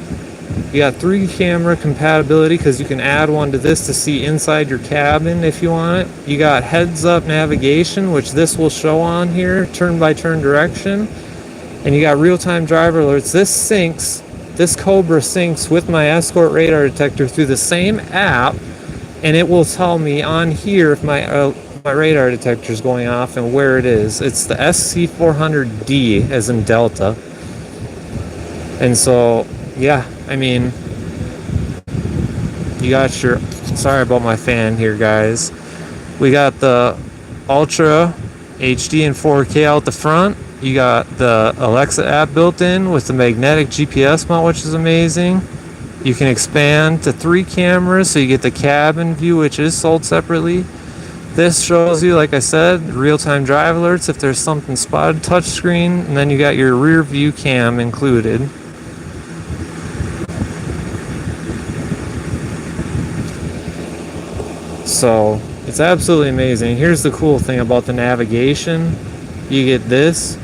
A: You got 3 camera compatibility because you can add one to this to see inside your cabin if you want it. You got heads up navigation, which this will show on here, turn by turn direction. And you got real-time driver alerts. This Cobra syncs with my Escort radar detector through the same app, and it will tell me on here if my radar detector is going off and where it is. It's the SC400D as in Delta. And so, yeah, I mean, you got your, sorry about my fan here, guys. We got the Ultra HD and 4K out the front. You got the Alexa app built in with the magnetic GPS mount, which is amazing. You can expand to 3 cameras, so you get the cabin view, which is sold separately. This shows you, like I said, real-time drive alerts if there's something spotted, touchscreen, and then you got your rear view cam included. So it's absolutely amazing. Here's the cool thing about the navigation. You get this,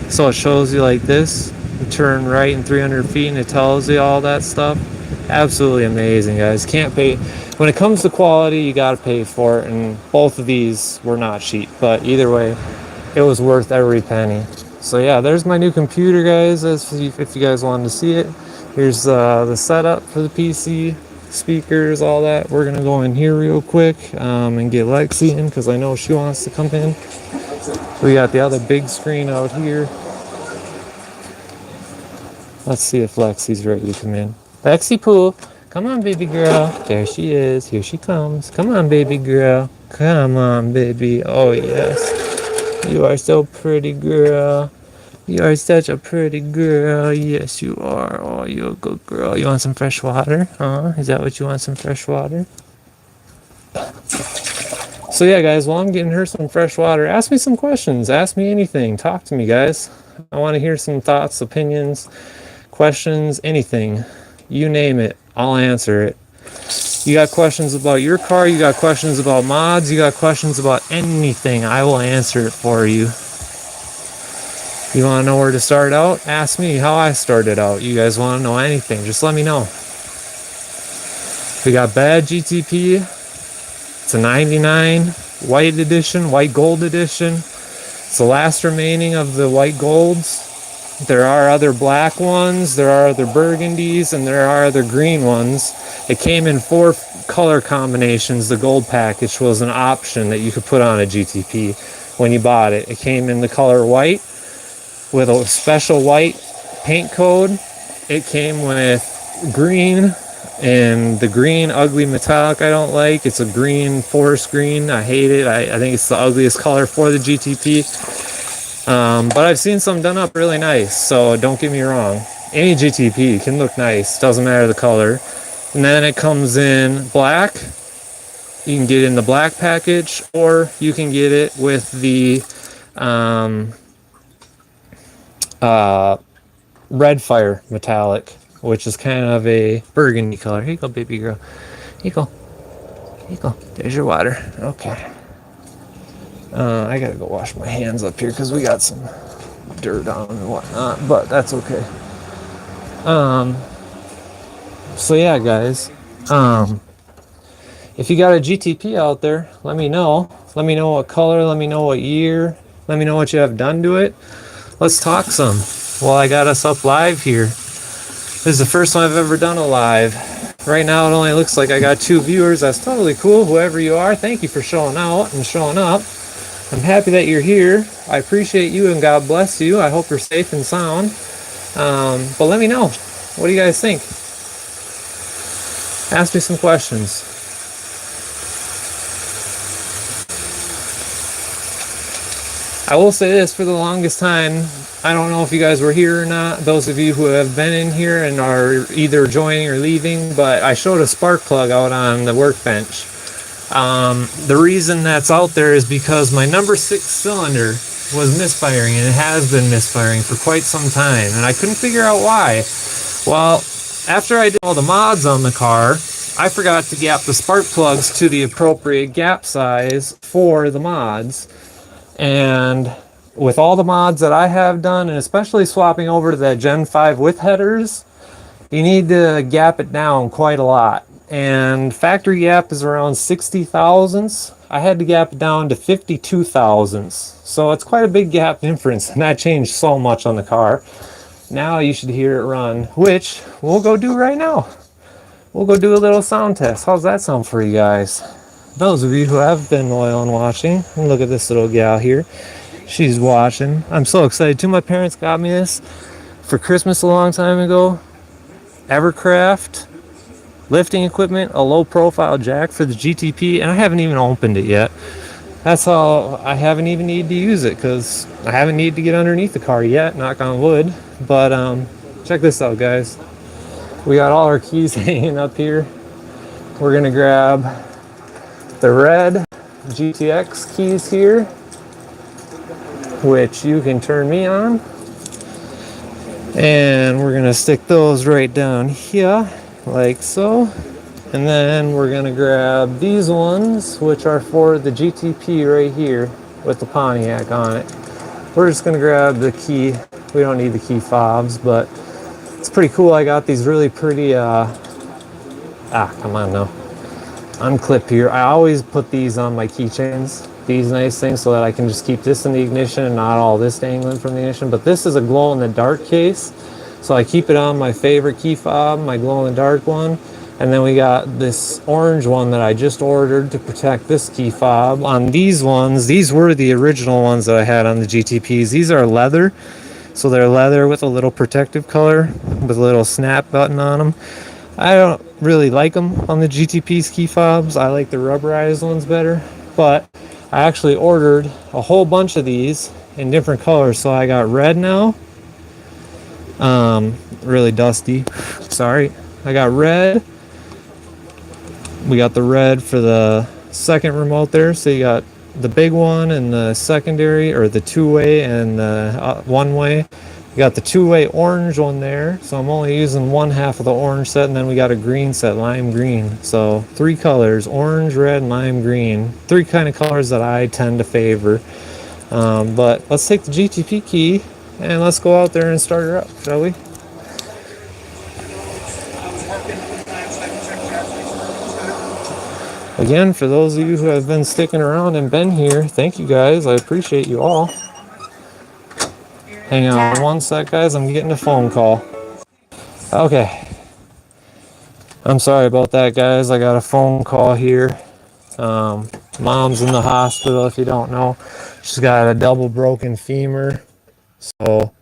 A: so it shows you like this. You turn right in 300 feet and it tells you all that stuff. Absolutely amazing, guys. Can't pay. When it comes to quality, you gotta pay for it, and both of these were not cheap, but either way, it was worth every penny. So yeah, there's my new computer, guys, if you guys wanted to see it. Here's the setup for the PC, speakers, all that. We're gonna go in here real quick and get Lexi in because I know she wants to come in. We got the other big screen out here. Let's see if Lexi's ready to come in. Lexi Pooh, come on, baby girl. There she is. Here she comes. Come on, baby girl. Come on, baby. Oh, yes. You are so pretty, girl. You are such a pretty girl. Yes, you are. Oh, you're a good girl. You want some fresh water? Is that what you want, some fresh water? So, yeah, guys, while I'm getting her some fresh water, ask me some questions. Ask me anything. Talk to me, guys. I want to hear some thoughts, opinions, questions, anything. You name it, I'll answer it. You got questions about your car, you got questions about mods, you got questions about anything, I will answer it for you. You want to know where to start out? Ask me how I started out. You guys want to know anything, just let me know. We got BAD GTP. It's a 99 white edition, white gold edition. It's the last remaining of the white golds. There are other black ones, there are other burgundies, and there are other green ones. It came in 4 color combinations. The gold package was an option that you could put on a GTP when you bought it. It came in the color white with a special white paint code. It came with green, and the green ugly metallic I don't like. It's a green forest green. I hate it. I think it's the ugliest color for the GTP. But I've seen some done up really nice, so don't get me wrong. Any GTP can look nice, doesn't matter the color. And then it comes in black. You can get it in the black package, or you can get it with the red fire metallic, which is kind of a burgundy color. Here you go, baby girl. Here you go. Here you go. There's your water. Okay. I gotta go wash my hands up here because we got some dirt on and whatnot, but that's okay. So yeah, guys, if you got a GTP out there, let me know. Let me know what color, let me know what year, let me know what you have done to it. Let's talk some. Well, I got us up live here. This is the first time I've ever done a live. Right now it only looks like I got 2 viewers. That's totally cool. Whoever you are, thank you for showing out and showing up. I'm happy that you're here. I appreciate you and God bless you. I hope you're safe and sound. But let me know. What do you guys think? Ask me some questions. I will say this, for the longest time, I don't know if you guys were here or not, those of you who have been in here and are either joining or leaving, but I showed a spark plug out on the workbench. The reason that's out there is because my number 6 cylinder was misfiring, and it has been misfiring for quite some time, and I couldn't figure out why. Well, after I did all the mods on the car, I forgot to gap the spark plugs to the appropriate gap size for the mods. And with all the mods that I have done, and especially swapping over to that Gen 5 with headers, you need to gap it down quite a lot. And factory gap is around 60 thousandths. I had to gap it down to 52 thousandths. So it's quite a big gap difference, and that changed so much on the car. Now you should hear it run, which we'll go do right now. We'll go do a little sound test. How's that sound for you guys? Those of you who have been loyal and watching, look at this little gal here. She's watching. I'm so excited too. My parents got me this for Christmas a long time ago. Evercraft lifting equipment, a low profile jack for the GTP, and I haven't even opened it yet. That's how I haven't even needed to use it, because I haven't needed to get underneath the car yet, knock on wood. But check this out, guys. We got all our keys hanging up here. We're gonna grab the red GTX keys here, which you can turn me on, and we're gonna stick those right down here like so. And then we're gonna grab these ones, which are for the GTP right here with the Pontiac on it. We're just gonna grab the key. We don't need the key fobs, but it's pretty cool. I got these really pretty come on now, unclip here. I always put these on my keychains, these nice things, so that I can just keep this in the ignition and not all this dangling from the ignition. But this is a glow in the dark case, so I keep it on my favorite key fob, my glow in the dark one. And then we got this orange one that I just ordered to protect this key fob. On these ones, these were the original ones that I had on the GTPs. These are leather, so they're leather with a little protective color with a little snap button on them. I don't really like them on the GTP's key fobs. I like the rubberized ones better, but I actually ordered a whole bunch of these in different colors. So I got red now, really dusty, sorry. I got red. We got the red for the second remote there, so you got the big one and the secondary, or the two-way and the one-way. You got the two-way orange one there, so I'm only using one half of the orange set, and then we got a green set, lime green. So 3 colors, orange, red, lime green. 3 kind of colors that I tend to favor. But let's take the GTP key and let's go out there and start her up, shall we? Again, for those of you who have been sticking around and been here, thank you guys. I appreciate you all. Hang on one sec, guys. I'm getting a phone call. Okay. I'm sorry about that, guys. I got a phone call here. Mom's in the hospital, if you don't know. She's got a double broken femur. So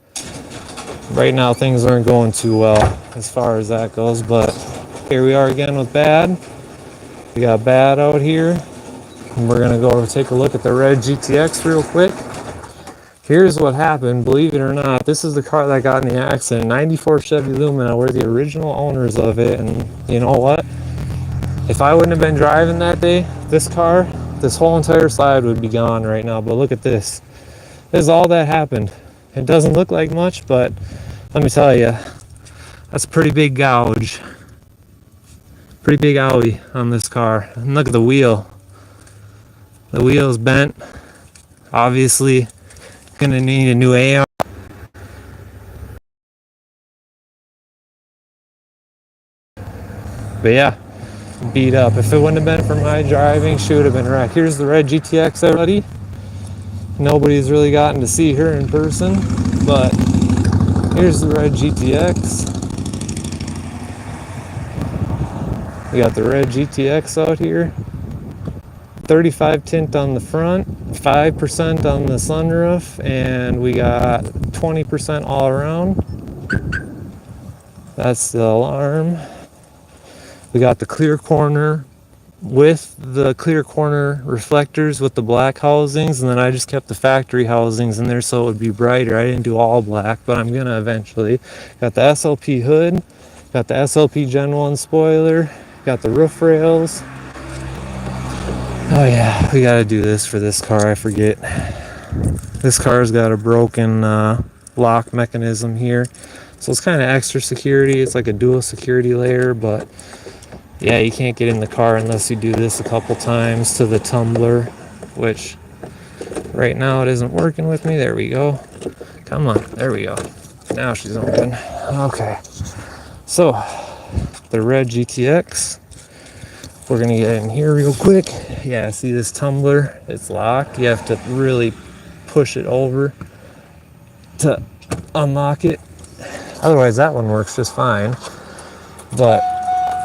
A: right now things aren't going too well as far as that goes. But here we are again with BAD. We got BAD out here, and we're gonna go take a look at the red GTX real quick. Here's what happened. Believe it or not, this is the car that got in the accident. 94 Chevy Lumina. We're the original owners of it, and you know what? If I wouldn't have been driving that day, this car, this whole entire side would be gone right now. But look at this. This is all that happened. It doesn't look like much, but let me tell you, that's a pretty big gouge. Pretty big owie on this car. And look at the wheel. The wheel's bent. Obviously gonna need a new AM. But yeah, beat up. If it wouldn't have been for my driving, she would have been wrecked. Here's the red GTX, everybody. Nobody's really gotten to see her in person, but here's the red GTX. We got the red GTX out here. 35 tint on the front, 5% on the sunroof, and we got 20% all around. That's the alarm. We got the clear corner with the clear corner reflectors with the black housings, and then I just kept the factory housings in there so it would be brighter. I didn't do all black, but I'm gonna eventually. Got the SLP hood, got the SLP Gen 1 spoiler, got the roof rails. Oh yeah, we gotta do this for this car, I forget. This car's got a broken lock mechanism here, so it's kind of extra security. It's like a dual security layer, but yeah, you can't get in the car unless you do this a couple times to the tumbler, which right now it isn't working with me. There we go. Come on, there we go. Now she's open. Okay, so the red GTX. We're gonna get in here real quick. Yeah, see this tumbler? It's locked. You have to really push it over to unlock it. Otherwise, that one works just fine. But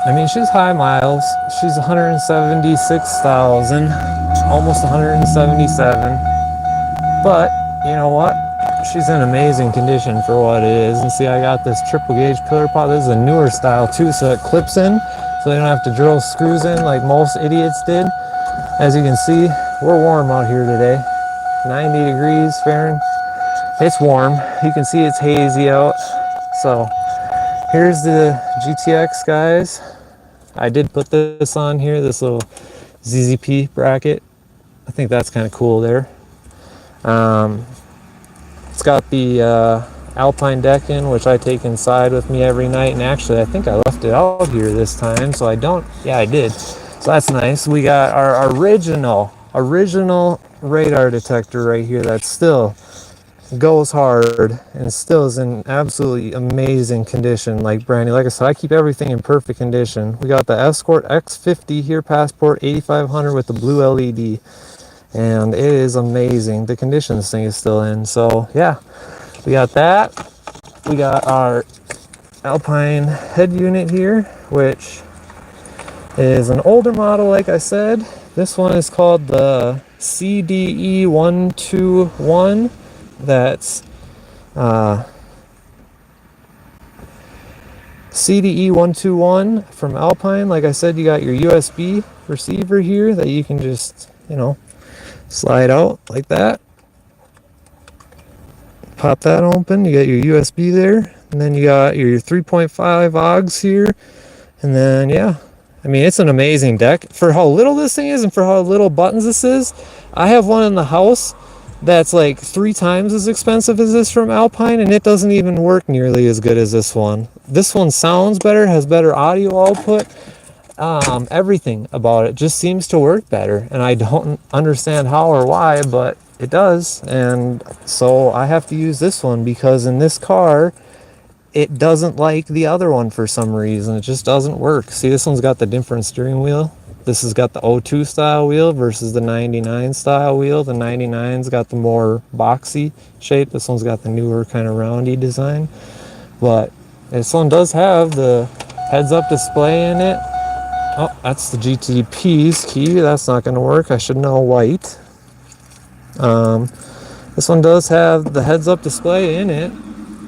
A: I mean, she's high miles. She's 176,000, almost 177. But you know what? She's in amazing condition for what it is. And see, I got this triple gauge pillar pot. This is a newer style too, so it clips in, so they don't have to drill screws in like most idiots did. As you can see, we're warm out here today. 90 degrees Fahrenheit. It's warm. You can see it's hazy out. So here's the GTX, guys. I did put this on here, this little ZZP bracket. I think that's kind of cool there. It's got the Alpine deck in, which I take inside with me every night. And actually, I think I left it out here this time, so I don't. Yeah, I did. So that's nice. We got our original radar detector right here that still goes hard and still is in absolutely amazing condition, like brand new. Like I said, I keep everything in perfect condition. We got the Escort X50 here, Passport 8500 with the blue LED, and it is amazing the condition this thing is still in. So yeah, we got that. We got our Alpine head unit here, which is an older model. Like I said, this one is called the CDE121. That's CDE121 from Alpine. Like I said, you got your USB receiver here that you can just, slide out like that. Pop that open. You got your USB there, and then you got your 3.5 AUX here, and then yeah, I mean, it's an amazing deck for how little this thing is and for how little buttons this is. I have one in the house that's like 3 times as expensive as this from Alpine, and it doesn't even work nearly as good as this one. This one sounds better, has better audio output. Everything about it just seems to work better, and I don't understand how or why, but it does. And so I have to use this one because in this car it doesn't like the other one for some reason. It just doesn't work. See, this one's got the different steering wheel. This has got the 02 style wheel versus the 99 style wheel. The 99's got the more boxy shape. This one's got the newer kind of roundy design. But this one does have the heads-up display in it. Oh, that's the GTP's key. That's not going to work. I should know white. This one does have the heads-up display in it.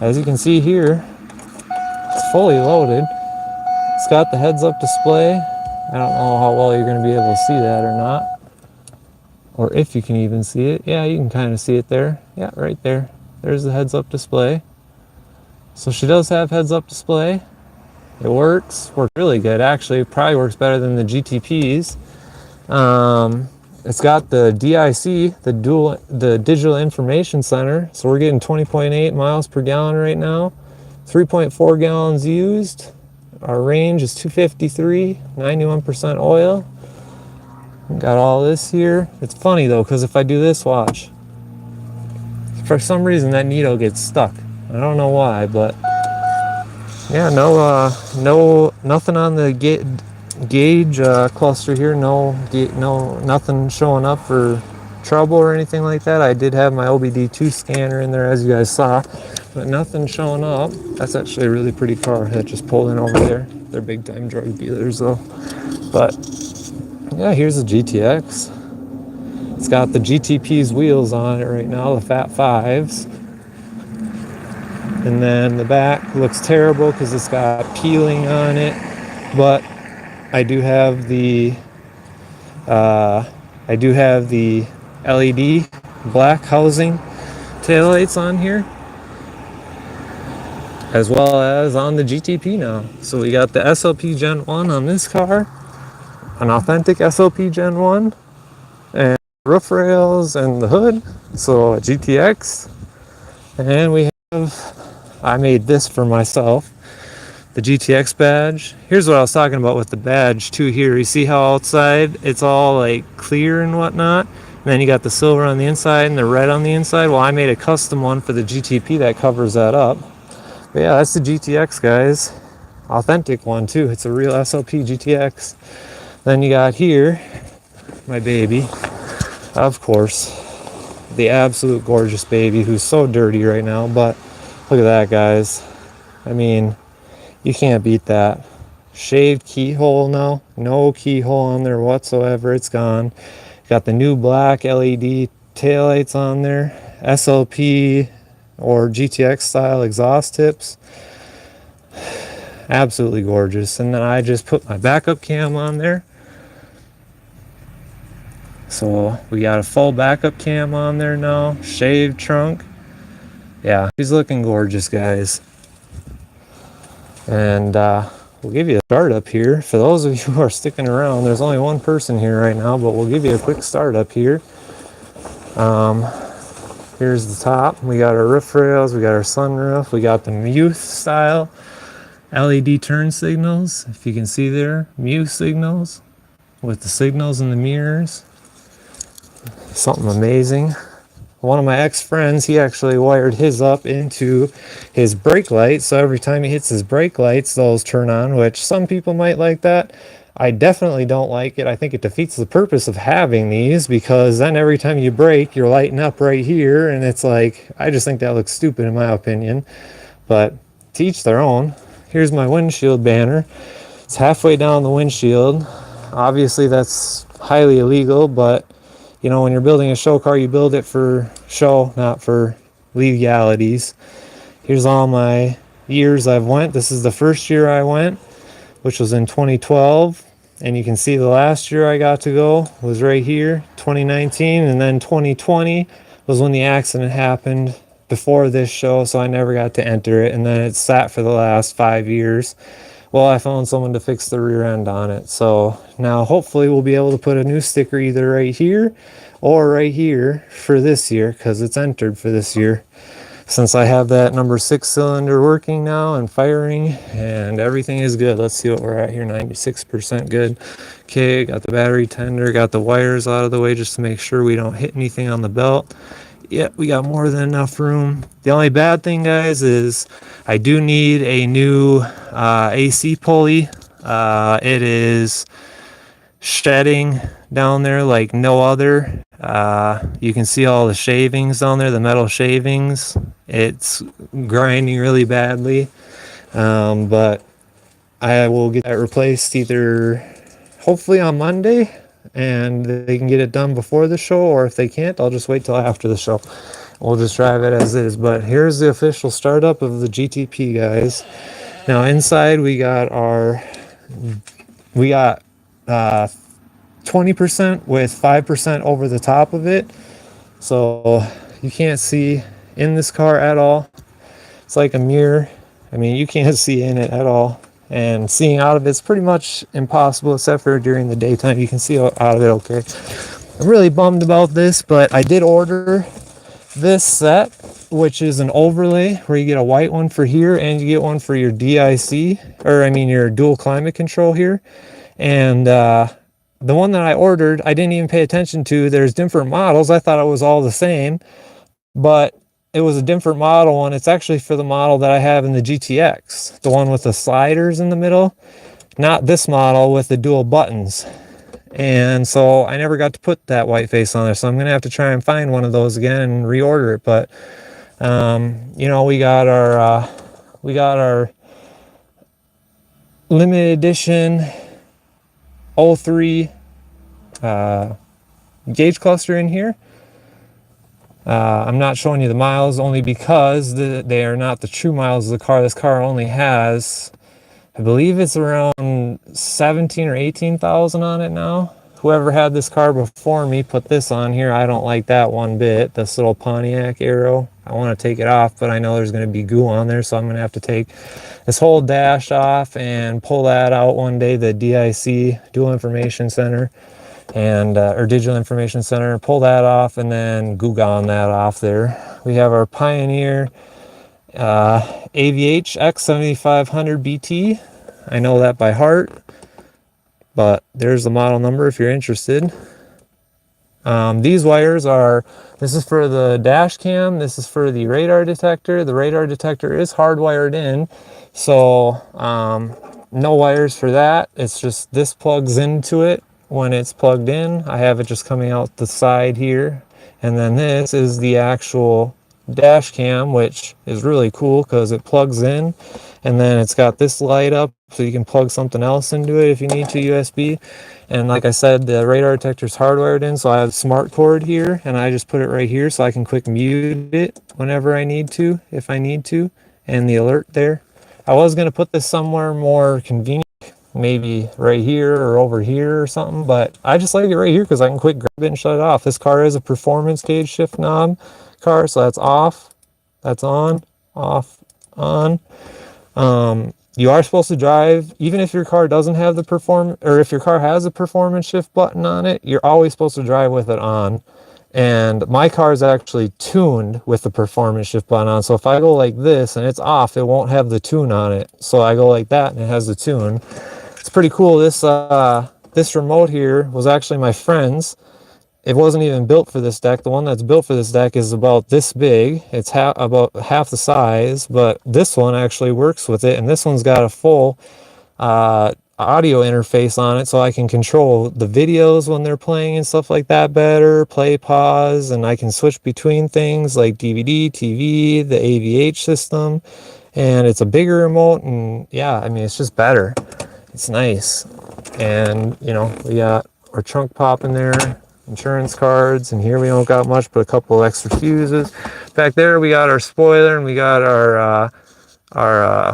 A: As you can see here, it's fully loaded. It's got the heads-up display. I don't know how well you're going to be able to see that or not, or if you can even see it. Yeah, you can kind of see it there. Yeah, right there. There's the heads-up display. So she does have heads-up display. It works really good, actually. It probably works better than the GTPs. It's got the DIC, the Digital Information Center. So we're getting 20.8 miles per gallon right now. 3.4 gallons used. Our range is 253, 91% oil. Got all this here. It's funny though, because if I do this, watch. For some reason that needle gets stuck. I don't know why, but Yeah, nothing on the gauge cluster here. Nothing showing up for trouble or anything like that. I did have my OBD2 scanner in there, as you guys saw, but nothing showing up. That's actually a really pretty car that just pulled in over there. They're big time drug dealers though. But yeah, here's the GTX. It's got the GTP's wheels on it right now, the Fat Fives. And then the back looks terrible because it's got peeling on it, but I do have the LED black housing taillights on here, as well as on the GTP now. So we got the SLP Gen 1 on this car, an authentic SLP Gen 1, and roof rails and the hood, so a GTX. And I made this for myself, the GTX badge. Here's what I was talking about with the badge too here. You see how outside it's all like clear and whatnot? And then you got the silver on the inside and the red on the inside. Well, I made a custom one for the GTP that covers that up. But yeah, that's the GTX, guys. Authentic one too. It's a real SLP GTX. Then you got here, my baby, of course, the absolute gorgeous baby who's so dirty right now. But look at that, guys. I mean, you can't beat that. Shaved keyhole now. No keyhole on there whatsoever. It's gone. Got the new black LED taillights on there. SLP or GTX style exhaust tips. Absolutely gorgeous. And then I just put my backup cam on there. So we got a full backup cam on there now. Shaved trunk. Yeah, he's looking gorgeous, guys. And we'll give you a startup here. For those of you who are sticking around, there's only one person here right now, but we'll give you a quick startup here. Here's the top. We got our roof rails, we got our sunroof, we got the Muth style LED turn signals. If you can see there, Muth signals with the signals in the mirrors. Something amazing. One of my ex-friends, he actually wired his up into his brake lights, so every time he hits his brake lights, those turn on, which some people might like that. I definitely don't like it. I think it defeats the purpose of having these, because then every time you brake, you're lighting up right here, and it's like, I just think that looks stupid in my opinion. But to each their own. Here's my windshield banner. It's halfway down the windshield. Obviously that's highly illegal, but you know, when you're building a show car, you build it for show, not for legalities. Here's all my years I've went. This is the first year I went, which was in 2012. And you can see the last year I got to go was right here, 2019. And then 2020 was when the accident happened before this show, so I never got to enter it. And then it sat for the last 5 years. Well, I found someone to fix the rear end on it. So now hopefully we'll be able to put a new sticker either right here or right here for this year, because it's entered for this year. Since I have that number 6 cylinder working now and firing and everything is good. Let's see what we're at here, 96% good. Okay, got the battery tender, got the wires out of the way just to make sure we don't hit anything on the belt. Yeah, we got more than enough room. The only bad thing, guys, is I do need a new AC pulley. It is shedding down there like no other. You can see all the shavings down there, the metal shavings. It's grinding really badly, but I will get that replaced either hopefully on Monday, and they can get it done before the show, or if they can't, I'll just wait till after the show. We'll just drive it as is. But here's the official startup of the GTP, guys. Now inside we got 20% with 5% over the top of it, so you can't see in this car at all. It's like a mirror. I mean, you can't see in it at all, and seeing out of it's pretty much impossible except for during the daytime. You can see out of it okay. I'm really bummed about this, but I did order this set, which is an overlay where you get a white one for here and you get one for your DIC, or I mean your dual climate control here. And the one that I ordered, I didn't even pay attention to. There's different models. I thought it was all the same, but it was a different model, and it's actually for the model that I have in the GTX, the one with the sliders in the middle, not this model with the dual buttons. And so I never got to put that white face on there, so I'm gonna have to try and find one of those again and reorder it. But you know, we got our limited edition 03 gauge cluster in here. I'm not showing you the miles only because they are not the true miles of the car. This car only has, I believe it's around 17 or 18,000 on it now. Whoever had this car before me put this on here. I don't like that one bit, this little Pontiac arrow. I want to take it off, but I know there's going to be goo on there, so I'm going to have to take this whole dash off and pull that out one day, the DIC, Dual Information Center, and or Digital Information Center, pull that off and then goo gone that off there. We have our Pioneer AVH X7500 BT. I know that by heart, but there's the model number if you're interested. These wires are, this is for the dash cam, this is for the radar detector. The radar detector is hardwired in, so no wires for that. It's just this plugs into it when it's plugged in. I have it just coming out the side here, and then this is the actual dash cam, which is really cool because it plugs in, and then it's got this light up so you can plug something else into it if you need to, USB. And like I said, the radar detector is hardwired in, so I have smart cord here, and I just put it right here so I can quick mute it whenever I need to, if I need to, and the alert there. I was going to put this somewhere more convenient, maybe right here or over here or something, but I just like it right here because I can quick grab it and shut it off. This car is a performance gauge shift knob car, so that's off, that's on, off, on. You are supposed to drive, even if your car doesn't have the if your car has a performance shift button on it, you're always supposed to drive with it on. And my car is actually tuned with the performance shift button on, so if I go like this and it's off, it won't have the tune on it. So I go like that and it has the tune. It's pretty cool. This remote here was actually my friend's. It wasn't even built for this deck. The one that's built for this deck is about this big. It's about half the size, but this one actually works with it, and this one's got a full audio interface on it, so I can control the videos when they're playing and stuff like that better, play, pause, and I can switch between things like DVD, TV, the AVH system, and it's a bigger remote, and yeah, I mean, it's just better. It's nice. And, you know, we got our trunk pop in there, insurance cards, and here we don't got much but a couple extra fuses. Back there we got our spoiler, and we got our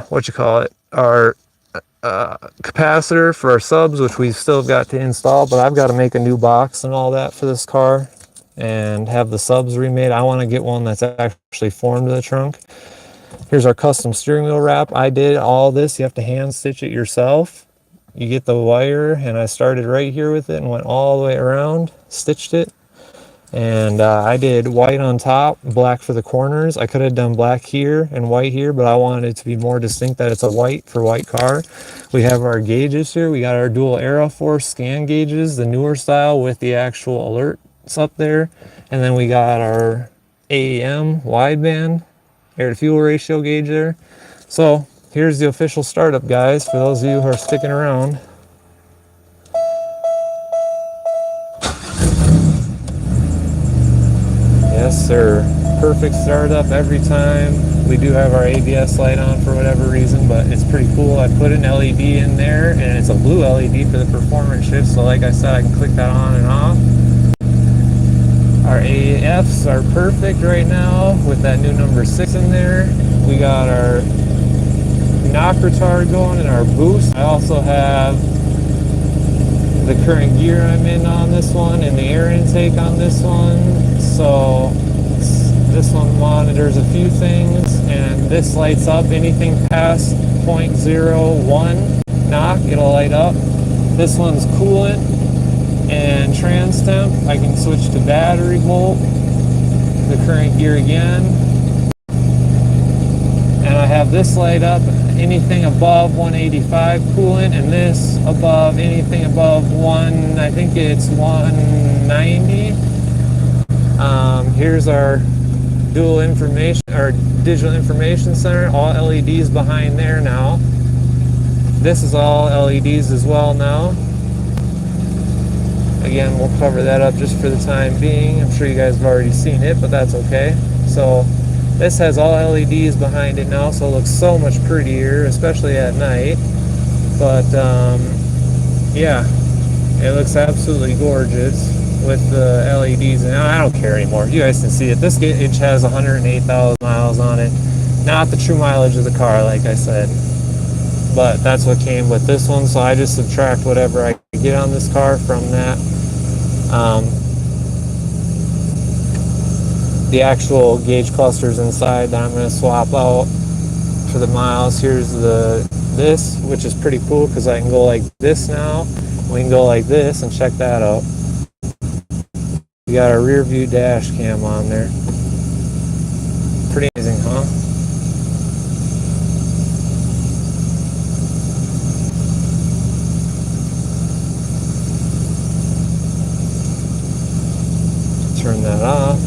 A: what you call it, our capacitor for our subs, which we've still got to install, but I've got to make a new box and all that for this car and have the subs remade. I want to get one that's actually formed to the trunk. Here's our custom steering wheel wrap. I did all this. You have to hand stitch it yourself. You get the wire, and I started right here with it and went all the way around, stitched it, and I did white on top, black for the corners. I could have done black here and white here, but I wanted it to be more distinct that it's a white for white car. We have our gauges here. We got our dual Aeroforce scan gauges, the newer style with the actual alerts up there, and then we got our AEM wideband air to fuel ratio gauge there. So here's the official startup, guys, for those of you who are sticking around. Yes, sir. Perfect startup every time. We do have our ABS light on for whatever reason, but it's pretty cool. I put an LED in there, and it's a blue LED for the performance shift, so like I said, I can click that on and off. Our AFs are perfect right now with that new number 6 in there. We got our knock retard going and our boost. I also have the current gear I'm in on this one and the air intake on this one. So this one monitors a few things, and this lights up anything past 0.01 knock, it'll light up. This one's coolant and trans temp. I can switch to battery volt, the current gear again, and I have this light up anything above 185 coolant, and this above anything above I think it's 190. Here's our dual information or digital information center, all LEDs behind there now. This is all LEDs as well now. Again, we'll cover that up just for the time being. I'm sure you guys have already seen it, but that's okay. So this has all LEDs behind it now, so it looks so much prettier, especially at night. But yeah, it looks absolutely gorgeous with the LEDs. And I don't care anymore. You guys can see it. This gauge has 108,000 miles on it. Not the true mileage of the car, like I said. But that's what came with this one, so I just subtract whatever I get on this car from that. The actual gauge clusters inside that I'm going to swap out for the miles. Here's this, which is pretty cool because I can go like this now. We can go like this and check that out. We got a rear view dash cam on there. Pretty amazing, huh? Turn that off.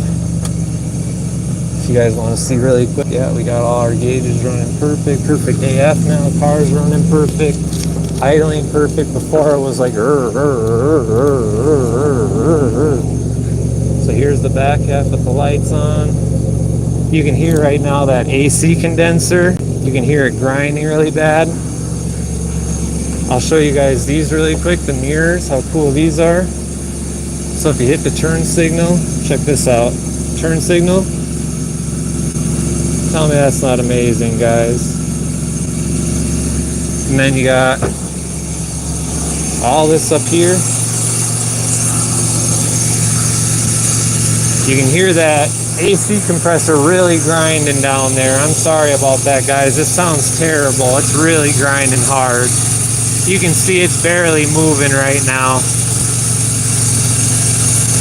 A: If you guys want to see really quick, yeah, we got all our gauges running perfect AF now. Car's running perfect, idling perfect. Before it was like So here's the back half with the lights on. You can hear right now that AC condenser. You can hear it grinding really bad. I'll show you guys these really quick, the mirrors, how cool these are. So if you hit the turn signal, check this out. Turn signal. Tell me that's not amazing, guys. And then you got all this up here. You can hear that AC compressor really grinding down there. I'm sorry about that, guys. This sounds terrible. It's really grinding hard. You can see it's barely moving right now.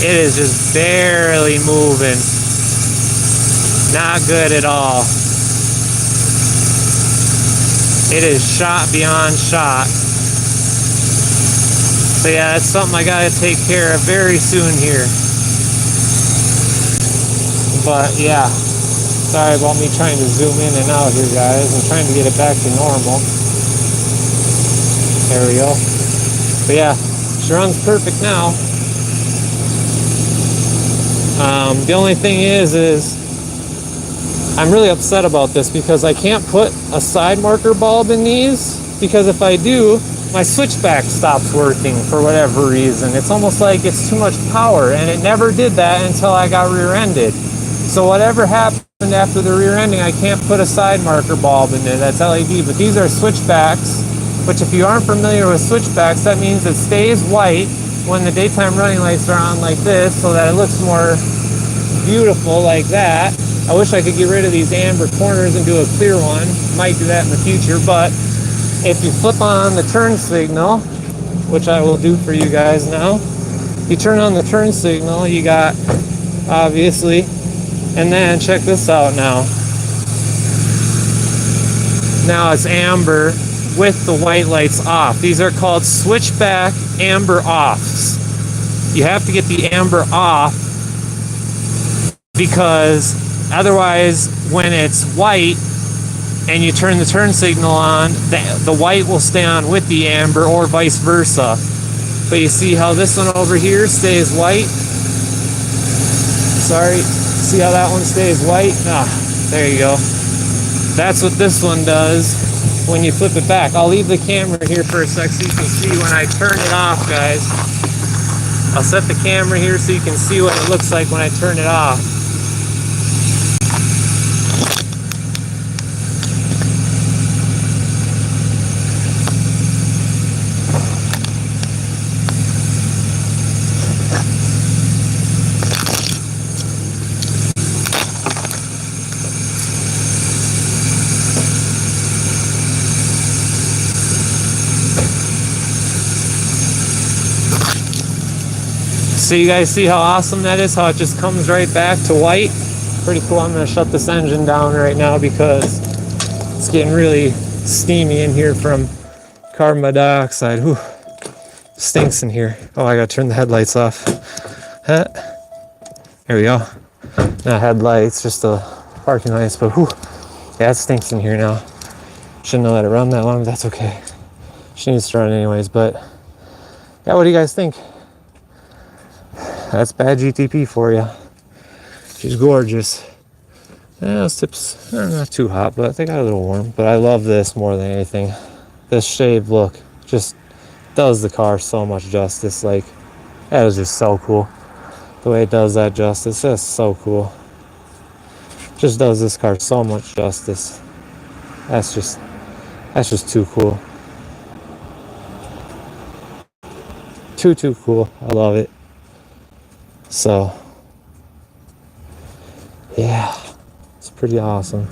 A: It is just barely moving. Not good at all. It is shot beyond shot. So yeah, that's something I gotta take care of very soon here. But yeah, sorry about me trying to zoom in and out here, guys. I'm trying to get it back to normal. There we go. But yeah, she runs perfect now. The only thing is I'm really upset about this because I can't put a side marker bulb in these, because if I do, my switchback stops working for whatever reason. It's almost like it's too much power, and it never did that until I got rear-ended. So whatever happened after the rear ending, I can't put a side marker bulb in there that's LED, but these are switchbacks, which if you aren't familiar with switchbacks, that means it stays white when the daytime running lights are on like this, so that it looks more beautiful like that. I wish I could get rid of these amber corners and do a clear one. Might do that in the future, but if you flip on the turn signal, which I will do for you guys now, you turn on the turn signal, you got, obviously, and then check this out now. Now it's amber with the white lights off. These are called switchback amber offs. You have to get the amber off because otherwise when it's white and you turn the turn signal on, the white will stay on with the amber or vice versa. But you see how this one over here stays white? Sorry, see how that one stays white? Ah, there you go. That's what this one does when you flip it back. I'll leave the camera here for a sec so you can see when I turn it off, guys. I'll set the camera here so you can see what it looks like when I turn it off. So you guys see how awesome that is, how it just comes right back to white? Pretty cool. I'm going to shut this engine down right now because it's getting really steamy in here from carbon dioxide. Whew. Stinks in here. Oh, I got to turn the headlights off. There we go. Not headlights, just the parking lights, but whew, yeah, it stinks in here now. Shouldn't have let it run that long, but that's okay. She needs to run anyways, but yeah, what do you guys think? That's BAD GTP for you. She's gorgeous. Yeah, those tips are not too hot, but they got a little warm. But I love this more than anything. This shaved look just does the car so much justice. Like, that is just so cool. The way it does that justice, that's so cool. Just does this car so much justice. That's just too cool. Too cool. I love it. So, yeah, it's pretty awesome.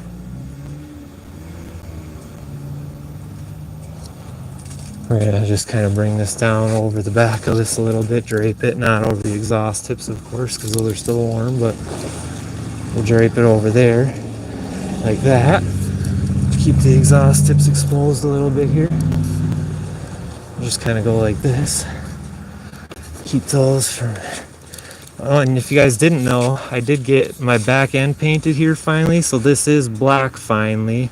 A: We're gonna just kind of bring this down over the back of this a little bit, drape it, not over the exhaust tips, of course, because those are still warm, but we'll drape it over there like that. Keep the exhaust tips exposed a little bit here. Just kind of go like this. Keep those from... Oh, and if you guys didn't know, I did get my back end painted here finally, so this is black finally.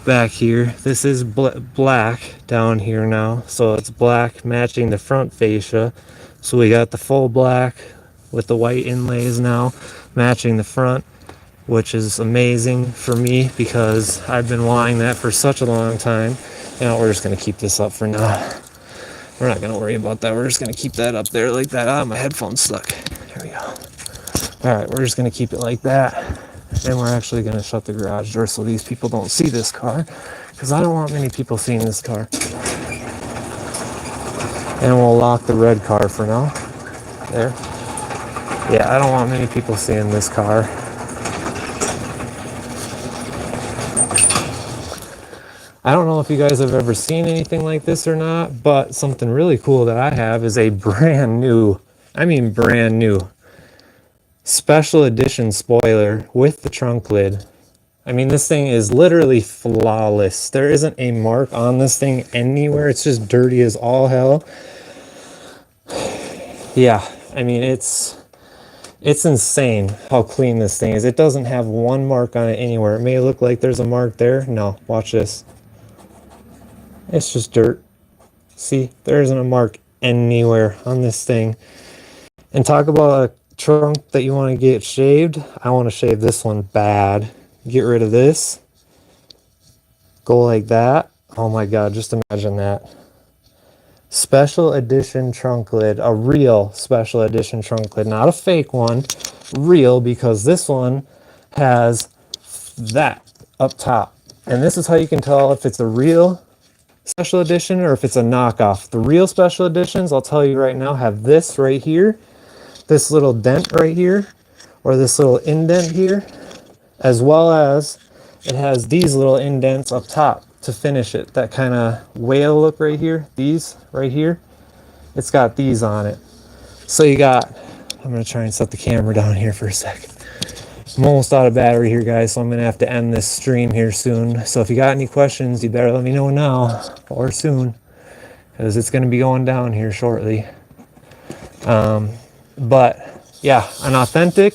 A: Back here, this is black down here now, so it's black matching the front fascia. So we got the full black with the white inlays now matching the front, which is amazing for me because I've been wanting that for such a long time. Now we're just going to keep this up for now. We're not going to worry about that. We're just going to keep that up there like that. Ah, my headphone's stuck. There we go. All right, we're just going to keep it like that. And we're actually going to shut the garage door so these people don't see this car, because I don't want many people seeing this car. And we'll lock the red car for now. There. Yeah, I don't want many people seeing this car. I don't know if you guys have ever seen anything like this or not, but something really cool that I have is a brand new special edition spoiler with the trunk lid. I mean, this thing is literally flawless. There isn't a mark on this thing anywhere. It's just dirty as all hell. Yeah, I mean, it's insane how clean this thing is. It doesn't have one mark on it anywhere. It may look like there's a mark there. No, watch this. It's just dirt. See, there isn't a mark anywhere on this thing. And talk about a trunk that you want to get shaved. I want to shave this one bad. Get rid of this. Go like that. Oh my god, just imagine that. Special edition trunk lid. A real special edition trunk lid. Not a fake one. Real, because this one has that up top. And this is how you can tell if it's a real special edition or if it's a knockoff. The real special editions, I'll tell you right now, have this right here. This little dent right here, or this little indent here, as well as it has these little indents up top to finish it. That kind of whale look right here, these right here, it's got these on it. So you got, I'm going to try and set the camera down here for a sec. I'm almost out of battery here, guys, so I'm going to have to end this stream here soon. So if you got any questions, you better let me know now or soon, because it's going to be going down here shortly. But yeah, an authentic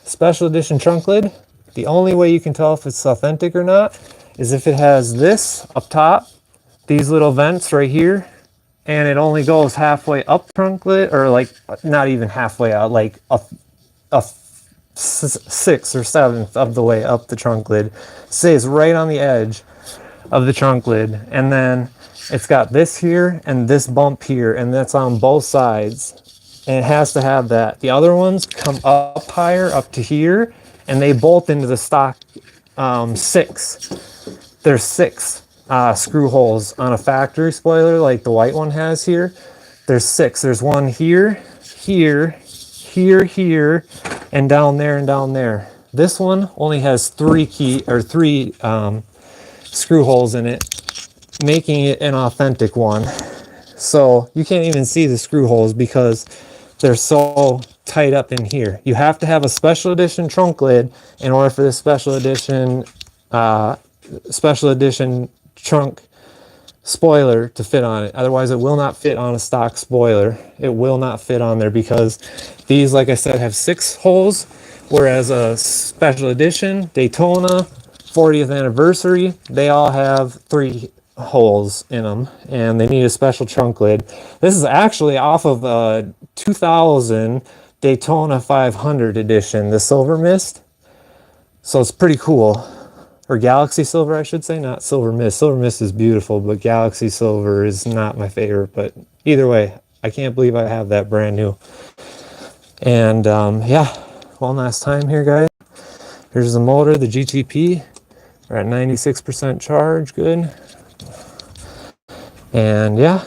A: special edition trunk lid. The only way you can tell if it's authentic or not is if it has this up top, these little vents right here, and it only goes halfway up trunk lid, or like not even halfway out, like a sixth or seventh of the way up the trunk lid. Stays right on the edge of the trunk lid, and then it's got this here and this bump here, and that's on both sides, and it has to have that. The other ones come up higher, up to here, and they bolt into the stock six. There's six screw holes on a factory spoiler like the white one has here. There's six. There's one here, here, here, and down there and down there. This one only has three screw holes in it, making it an authentic one. So you can't even see the screw holes because they're so tight up in here. You have to have a special edition trunk lid in order for this special edition trunk spoiler to fit on it. Otherwise, it will not fit on a stock spoiler. It will not fit on there because these, like I said, have 6 holes, whereas a special edition, Daytona, 40th anniversary, they all have 3 holes in them, and they need a special trunk lid. This is actually off of a 2000 Daytona 500 edition, the Silver Mist. So it's pretty cool. Or Galaxy Silver, I should say, not Silver Mist. Silver Mist is beautiful, but Galaxy Silver is not my favorite. But either way, I can't believe I have that brand new. And yeah, one last time here, guys. Here's the motor, the GTP. We're at 96% charge, good. And yeah,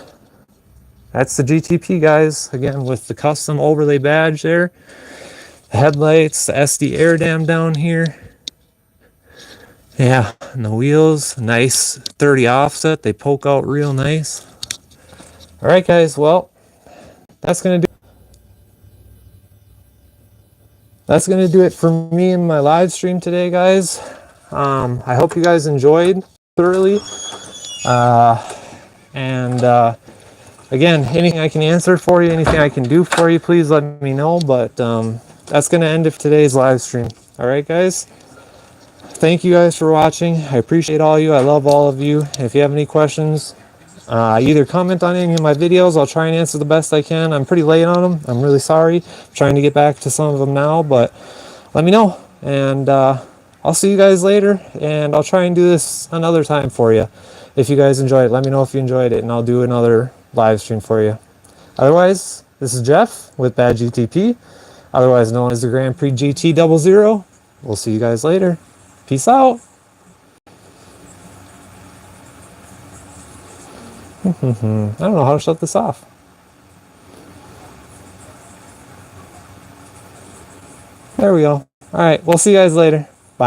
A: that's the GTP, guys. Again, with the custom overlay badge there. The headlights, the SD air dam down here. Yeah, and the wheels, nice 30 offset. They poke out real nice. All right, guys. Well, that's gonna do it for me in my live stream today, guys. I hope you guys enjoyed thoroughly. Again, anything I can answer for you, anything I can do for you, please let me know. But that's gonna end of today's live stream. All right, guys. Thank you guys for watching. I appreciate all you. I love all of you. If you have any questions, either comment on any of my videos. I'll try and answer the best I can. I'm pretty late on them. I'm really sorry. I'm trying to get back to some of them now, but let me know. And I'll see you guys later. And I'll try and do this another time for you. If you guys enjoyed it, let me know if you enjoyed it, and I'll do another live stream for you. Otherwise, this is Jeff with BAD GTP, otherwise known as the TheGrandPrixGT00. We'll see you guys later. Peace out. I don't know how to shut this off. There we go. All right, we'll see you guys later.